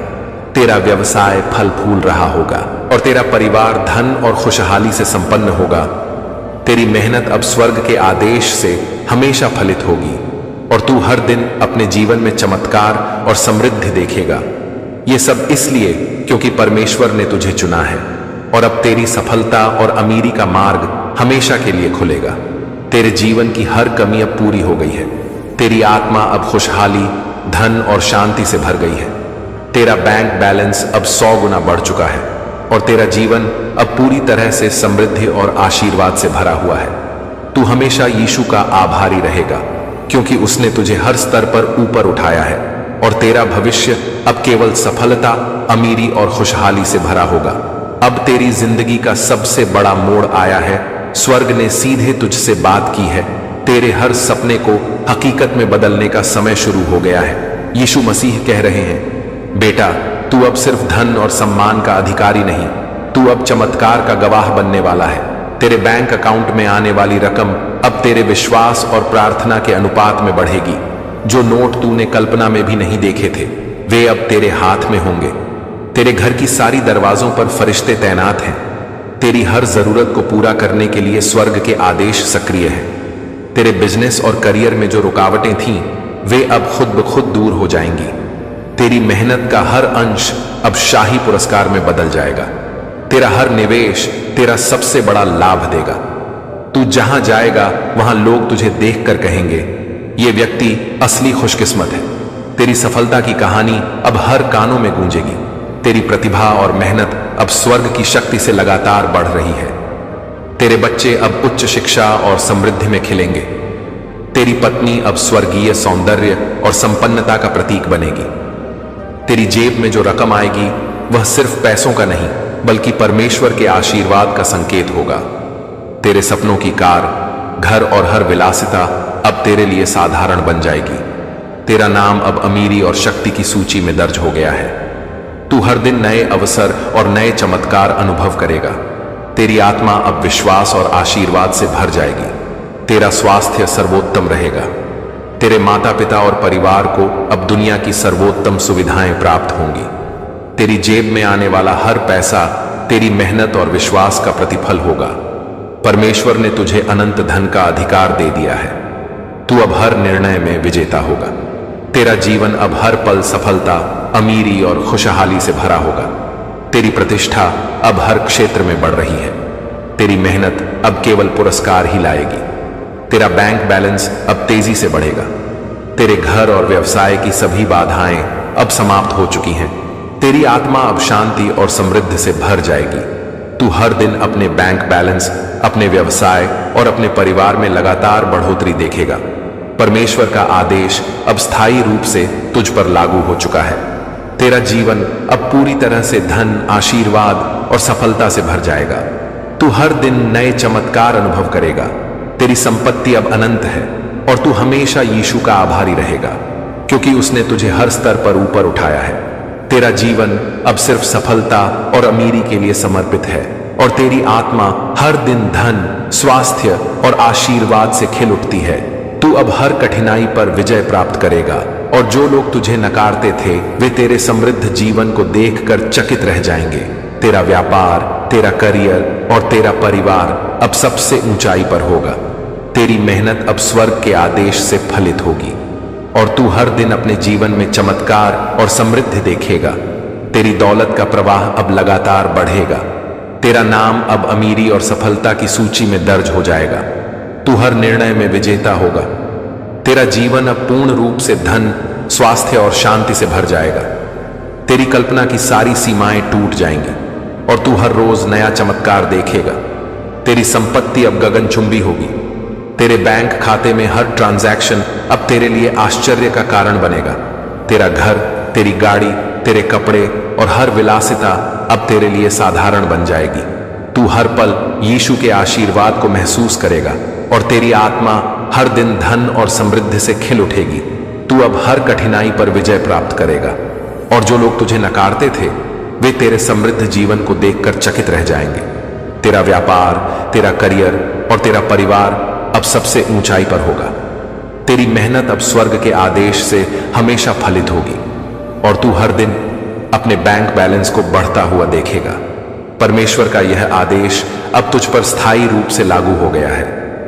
तेरा व्यवसाय फल फूल रहा होगा और तेरा परिवार धन और खुशहाली से संपन्न होगा। तेरी मेहनत अब स्वर्ग के आदेश से हमेशा फलित होगी और तू हर दिन अपने जीवन में चमत्कार और समृद्धि देखेगा। ये सब इसलिए क्योंकि परमेश्वर ने तुझे चुना है और अब तेरी सफलता और अमीरी का मार्ग हमेशा के लिए खुलेगा। तेरे जीवन की हर कमी अब पूरी हो गई है। तेरी आत्मा अब खुशहाली, धन और शांति से भर गई है। तेरा बैंक बैलेंस अब 100 गुना बढ़ चुका है और तेरा जीवन अब पूरी तरह से समृद्धि और आशीर्वाद से भरा हुआ है। तू हमेशा यीशु का आभारी रहेगा क्योंकि उसने तुझे हर स्तर पर ऊपर उठाया है और तेरा भविष्य अब केवल सफलता, अमीरी और खुशहाली से भरा होगा। अब तेरी जिंदगी का सबसे बड़ा मोड़ आया है। स्वर्ग ने सीधे तुझसे बात की है। तेरे हर सपने को हकीकत में बदलने का समय शुरू हो गया है। यीशु मसीह कह रहे हैं, बेटा, तू अब सिर्फ धन और सम्मान का अधिकारी नहीं, तू अब चमत्कार का गवाह बनने वाला है। तेरे बैंक अकाउंट में आने वाली रकम अब तेरे विश्वास और प्रार्थना के अनुपात में बढ़ेगी। जो नोट तूने कल्पना में भी नहीं देखे थे वे अब तेरे हाथ में होंगे। तेरे घर की सारी दरवाजों पर फरिश्ते तैनात हैं। तेरी हर जरूरत को पूरा करने के लिए स्वर्ग के आदेश सक्रिय हैं। तेरे बिजनेस और करियर में जो रुकावटें थीं वे अब खुद ब खुद दूर हो जाएंगी। तेरी मेहनत का हर अंश अब शाही पुरस्कार में बदल जाएगा। तेरा हर निवेश तेरा सबसे बड़ा लाभ देगा। तू जहां जाएगा वहां लोग तुझे देखकर कहेंगे, ये व्यक्ति असली खुशकिस्मत है। तेरी सफलता की कहानी अब हर कानों में गूंजेगी। तेरी प्रतिभा और मेहनत अब स्वर्ग की शक्ति से लगातार बढ़ रही है। तेरे बच्चे अब उच्च शिक्षा और समृद्धि में खिलेंगे। तेरी पत्नी अब स्वर्गीय सौंदर्य और संपन्नता का प्रतीक बनेगी। तेरी जेब में जो रकम आएगी वह सिर्फ पैसों का नहीं बल्कि परमेश्वर के आशीर्वाद का संकेत होगा। तेरे सपनों की कार, घर और हर विलासिता अब तेरे लिए साधारण बन जाएगी। तेरा नाम अब अमीरी और शक्ति की सूची में दर्ज हो गया है। तू हर दिन नए अवसर और नए चमत्कार अनुभव करेगा। तेरी आत्मा अब विश्वास और आशीर्वाद से भर जाएगी। तेरा स्वास्थ्य सर्वोत्तम रहेगा। तेरे माता पिता और परिवार को अब दुनिया की सर्वोत्तम सुविधाएं प्राप्त होंगी। तेरी जेब में आने वाला हर पैसा तेरी मेहनत और विश्वास का प्रतिफल होगा। परमेश्वर ने तुझे अनंत धन का अधिकार दे दिया है। तू अब हर निर्णय में विजेता होगा। तेरा जीवन अब हर पल सफलता, अमीरी और खुशहाली से भरा होगा। तेरी प्रतिष्ठा अब हर क्षेत्र में बढ़ रही है। तेरी मेहनत अब केवल पुरस्कार ही लाएगी। तेरा बैंक बैलेंस अब तेजी से बढ़ेगा। तेरे घर और व्यवसाय की सभी बाधाएं अब समाप्त हो चुकी हैं। तेरी आत्मा अब शांति और समृद्धि से भर जाएगी। तू हर दिन अपने बैंक बैलेंस, अपने व्यवसाय और अपने परिवार में लगातार बढ़ोतरी देखेगा। परमेश्वर का आदेश अब स्थायी रूप से तुझ पर लागू हो चुका है। तेरा जीवन अब पूरी तरह से धन, आशीर्वाद और सफलता से भर जाएगा। तू हर दिन नए चमत्कार अनुभव करेगा। तेरी संपत्ति अब अनंत है और तू हमेशा यीशु का आभारी रहेगा क्योंकि उसने तुझे हर स्तर पर ऊपर उठाया है। तेरा जीवन अब सिर्फ सफलता और अमीरी के लिए समर्पित है और तेरी आत्मा हर दिन धन, स्वास्थ्य और आशीर्वाद से खिल उठती है। तू अब हर कठिनाई पर विजय प्राप्त करेगा और जो लोग तुझे नकारते थे वे तेरे समृद्ध जीवन को देखकर चकित रह जाएंगे। तेरा व्यापार, तेरा करियर और तेरा परिवार अब सबसे ऊंचाई पर होगा। तेरी मेहनत अब स्वर्ग के आदेश से फलित होगी और तू हर दिन अपने जीवन में चमत्कार और समृद्धि देखेगा। तेरी दौलत का प्रवाह अब लगातार बढ़ेगा। तेरा नाम अब अमीरी और सफलता की सूची में दर्ज हो जाएगा। तू हर निर्णय में विजेता होगा। तेरा जीवन अब पूर्ण रूप से धन, स्वास्थ्य और शांति से भर जाएगा। तेरी कल्पना की सारी सीमाएं टूट जाएंगी और तू हर रोज नया चमत्कार देखेगा। तेरी संपत्ति अब गगनचुंबी होगी। तेरे बैंक खाते में हर ट्रांजैक्शन अब तेरे लिए आश्चर्य का कारण बनेगा। तेरा घर, तेरी गाड़ी, तेरे कपड़े और हर विलासिता अब तेरे लिए साधारण बन जाएगी। तू हर पल यीशु के आशीर्वाद को महसूस करेगा और तेरी आत्मा हर दिन धन और समृद्धि से खिल उठेगी। तू अब हर कठिनाई पर विजय प्राप्त करेगा और जो लोग तुझे नकारते थे वे तेरे समृद्ध जीवन को देखकर चकित रह जाएंगे। तेरा व्यापार, तेरा करियर और तेरा परिवार अब सबसे ऊंचाई पर होगा। तेरी मेहनत अब स्वर्ग के आदेश से हमेशा फलित होगी और तू हर दिन अपने बैंक बैलेंस को बढ़ता हुआ देखेगा। परमेश्वर का यह आदेश अब तुझ पर स्थायी रूप से लागू हो गया है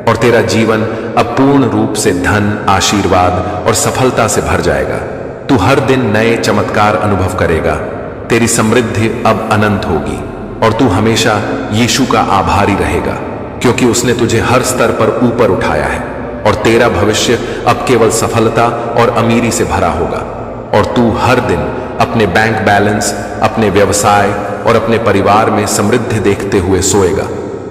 और तेरा जीवन अब पूर्ण रूप से धन, आशीर्वाद और सफलता से भर जाएगा। तू हर दिन नए चमत्कार अनुभव करेगा। तेरी समृद्धि अब अनंत होगी और तू हमेशा यीशु का आभारी रहेगा क्योंकि उसने तुझे हर स्तर पर ऊपर उठाया है और तेरा भविष्य अब केवल सफलता और अमीरी से भरा होगा और तू हर दिन अपने बैंक बैलेंस, अपने व्यवसाय और अपने परिवार में समृद्धि देखते हुए सोएगा।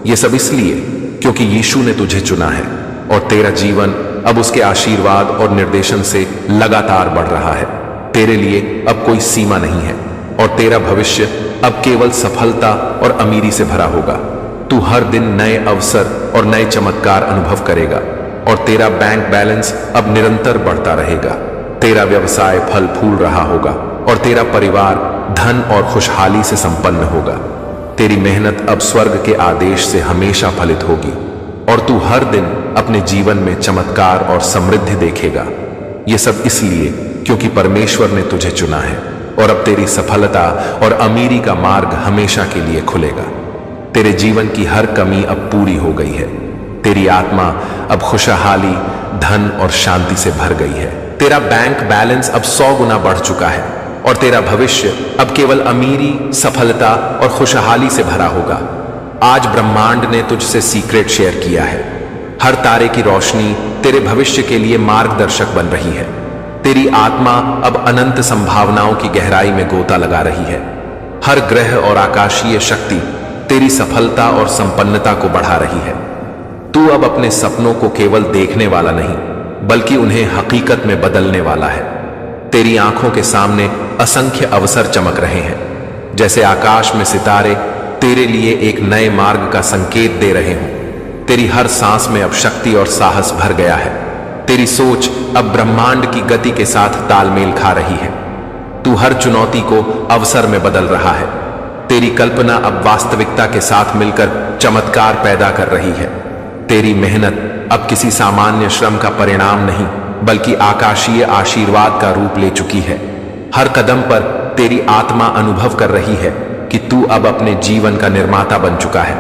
ये सब इसलिए क्योंकि यीशु ने तुझे चुना है और तेरा जीवन अब उसके आशीर्वाद और निर्देशन से लगातार बढ़ रहा है। तेरे लिए अब कोई सीमा नहीं है और तेरा भविष्य अब केवल सफलता और अमीरी से भरा होगा। तू हर दिन नए अवसर और नए चमत्कार अनुभव करेगा और तेरा बैंक बैलेंस अब निरंतर बढ़ता रहेगा। तेरा व्यवसाय फल फूल रहा होगा और तेरा परिवार धन और खुशहाली से संपन्न होगा। तेरी मेहनत अब स्वर्ग के आदेश से हमेशा फलित होगी और तू हर दिन अपने जीवन में चमत्कार और समृद्धि देखेगा। ये सब इसलिए क्योंकि परमेश्वर ने तुझे चुना है, और अब तेरी सफलता और अमीरी का मार्ग हमेशा के लिए खुलेगा। तेरे जीवन की हर कमी अब पूरी हो गई है। तेरी आत्मा अब खुशहाली, धन और शांति से भर गई है। तेरा बैंक बैलेंस अब 100 गुना बढ़ चुका है, और तेरा भविष्य अब केवल अमीरी, सफलता और खुशहाली से भरा होगा। आज ब्रह्मांड ने तुझसे सीक्रेट शेयर किया है। हर तारे की रोशनी तेरे भविष्य के लिए मार्गदर्शक बन रही है। तेरी आत्मा अब अनंत संभावनाओं की गहराई में गोता लगा रही है। हर ग्रह और आकाशीय शक्ति तेरी सफलता और संपन्नता को बढ़ा रही है। तू अब अपने सपनों को केवल देखने वाला नहीं, बल्कि उन्हें हकीकत में बदलने वाला है। तेरी आंखों के सामने असंख्य अवसर चमक रहे हैं, जैसे आकाश में सितारे तेरे लिए एक नए मार्ग का संकेत दे रहे हों। तेरी हर सांस में अब शक्ति और साहस भर गया है। तेरी सोच अब ब्रह्मांड की गति के साथ तालमेल खा रही है। तू हर चुनौती को अवसर में बदल रहा है। तेरी कल्पना अब वास्तविकता के साथ मिलकर चमत्कार पैदा कर रही है। तेरी मेहनत अब किसी सामान्य श्रम का परिणाम नहीं, बल्कि आकाशीय आशीर्वाद का रूप ले चुकी है। हर कदम पर तेरी आत्मा अनुभव कर रही है कि तू अब अपने जीवन का निर्माता बन चुका है।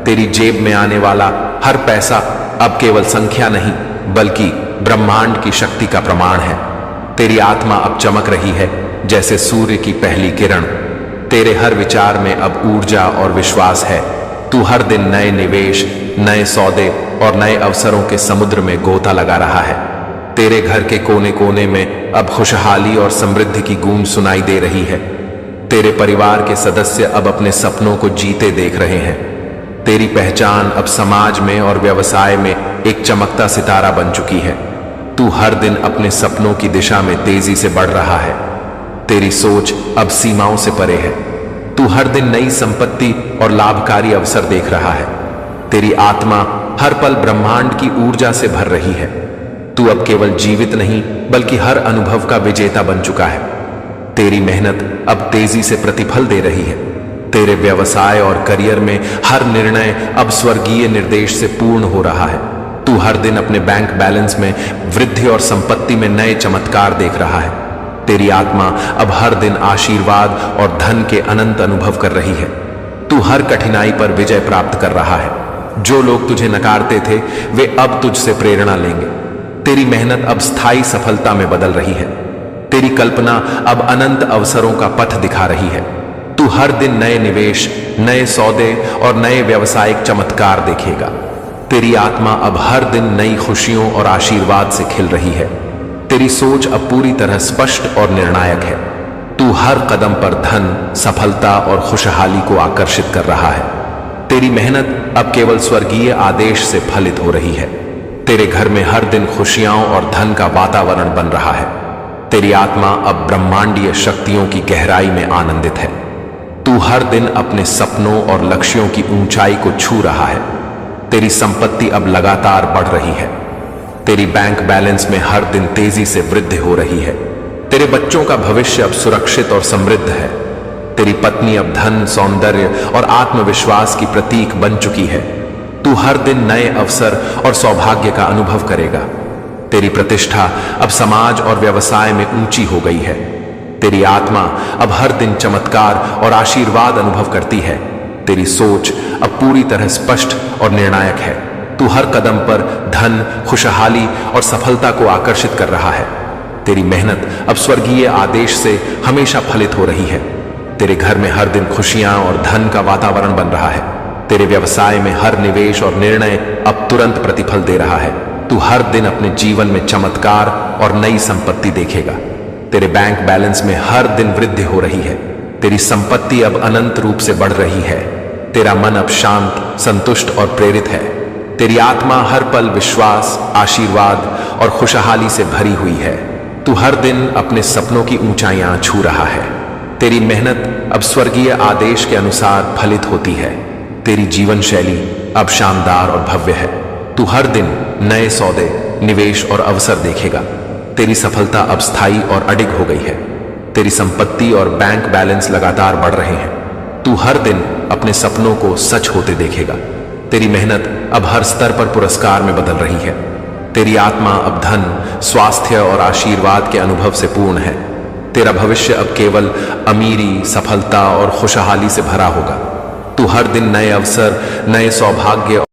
तेरी जेब में आने वाला हर पैसा अब केवल संख्या नहीं, बल्कि ब्रह्मांड की शक्ति का प्रमाण है। तेरी आत्मा अब चमक रही है जैसे सूर्य की पहली किरण। तेरे हर विचार में अब ऊर्जा और विश्वास है। तू हर दिन नए निवेश, नए सौदे और नए अवसरों के समुद्र में गोता लगा रहा है। तेरे घर के कोने कोने में अब खुशहाली और समृद्धि की गूंज सुनाई दे रही है। तेरे परिवार के सदस्य अब अपने सपनों को जीते देख रहे हैं। तेरी पहचान अब समाज में और व्यवसाय में एक चमकता सितारा बन चुकी है। तू हर दिन अपने सपनों की दिशा में तेजी से बढ़ रहा है। तेरी सोच अब सीमाओं से परे है। तू हर दिन नई संपत्ति और लाभकारी अवसर देख रहा है। तेरी आत्मा हर पल ब्रह्मांड की ऊर्जा से भर रही है। तू अब केवल जीवित नहीं, बल्कि हर अनुभव का विजेता बन चुका है। तेरी मेहनत अब तेजी से प्रतिफल दे रही है। तेरे व्यवसाय और करियर में हर निर्णय अब स्वर्गीय निर्देश से पूर्ण हो रहा है। तू हर दिन अपने बैंक बैलेंस में वृद्धि और संपत्ति में नए चमत्कार देख रहा है। तेरी आत्मा अब हर दिन आशीर्वाद और धन के अनंत अनुभव कर रही है। तू हर कठिनाई पर विजय प्राप्त कर रहा है। जो लोग तुझे नकारते थे, वे अब तुझसे प्रेरणा लेंगे। तेरी मेहनत अब स्थायी सफलता में बदल रही है। तेरी कल्पना अब अनंत अवसरों का पथ दिखा रही है। तू हर दिन नए निवेश, नए सौदे और नए व्यावसायिक चमत्कार देखेगा। तेरी आत्मा अब हर दिन नई खुशियों और आशीर्वाद से खिल रही है। तेरी सोच अब पूरी तरह स्पष्ट और निर्णायक है। तू हर कदम पर धन, सफलता और खुशहाली को आकर्षित कर रहा है। तेरी मेहनत अब केवल स्वर्गीय आदेश से फलित हो रही है। तेरे घर में हर दिन खुशियां और धन का वातावरण बन रहा है। तेरी आत्मा अब ब्रह्मांडीय शक्तियों की गहराई में आनंदित है। तू हर दिन अपने सपनों और लक्ष्यों की ऊंचाई को छू रहा है। तेरी संपत्ति अब लगातार बढ़ रही है। तेरी बैंक बैलेंस में हर दिन तेजी से वृद्धि हो रही है। तेरे बच्चों का भविष्य अब सुरक्षित और समृद्ध है। तेरी पत्नी अब धन, सौंदर्य और आत्मविश्वास की प्रतीक बन चुकी है। तू हर दिन नए अवसर और सौभाग्य का अनुभव करेगा। तेरी प्रतिष्ठा अब समाज और व्यवसाय में ऊंची हो गई है। तेरी आत्मा अब हर दिन चमत्कार और आशीर्वाद अनुभव करती है। तेरी सोच अब पूरी तरह स्पष्ट और निर्णायक है। तू हर कदम पर धन, खुशहाली और सफलता को आकर्षित कर रहा है। तेरी मेहनत अब स्वर्गीय आदेश से हमेशा फलित हो रही है। तेरे घर में हर दिन खुशियां और धन का वातावरण बन रहा है। तेरे व्यवसाय में हर निवेश और निर्णय अब तुरंत प्रतिफल दे रहा है। तू हर दिन अपने जीवन में चमत्कार और नई संपत्ति देखेगा। तेरे बैंक बैलेंस में हर दिन वृद्धि हो रही है। तेरी संपत्ति अब अनंत रूप से बढ़ रही है। तेरा मन अब शांत, संतुष्ट और प्रेरित है। तेरी आत्मा हर पल विश्वास, आशीर्वाद और खुशहाली से भरी हुई है। तू हर दिन अपने सपनों की ऊंचाइयां छू रहा है। तेरी मेहनत अब स्वर्गीय आदेश के अनुसार फलित होती है। तेरी जीवन शैली अब शानदार और भव्य है। तू हर दिन नए सौदे, निवेश और अवसर देखेगा। तेरी सफलता अब स्थायी और अडिग हो गई है। तेरी संपत्ति और बैंक बैलेंस लगातार बढ़ रहे हैं। तू हर दिन अपने सपनों को सच होते देखेगा। तेरी मेहनत अब हर स्तर पर पुरस्कार में बदल रही है। तेरी आत्मा अब धन, स्वास्थ्य और आशीर्वाद के अनुभव से पूर्ण है। तेरा भविष्य अब केवल अमीरी, सफलता और खुशहाली से भरा होगा। तू हर दिन नए अवसर, नए सौभाग्य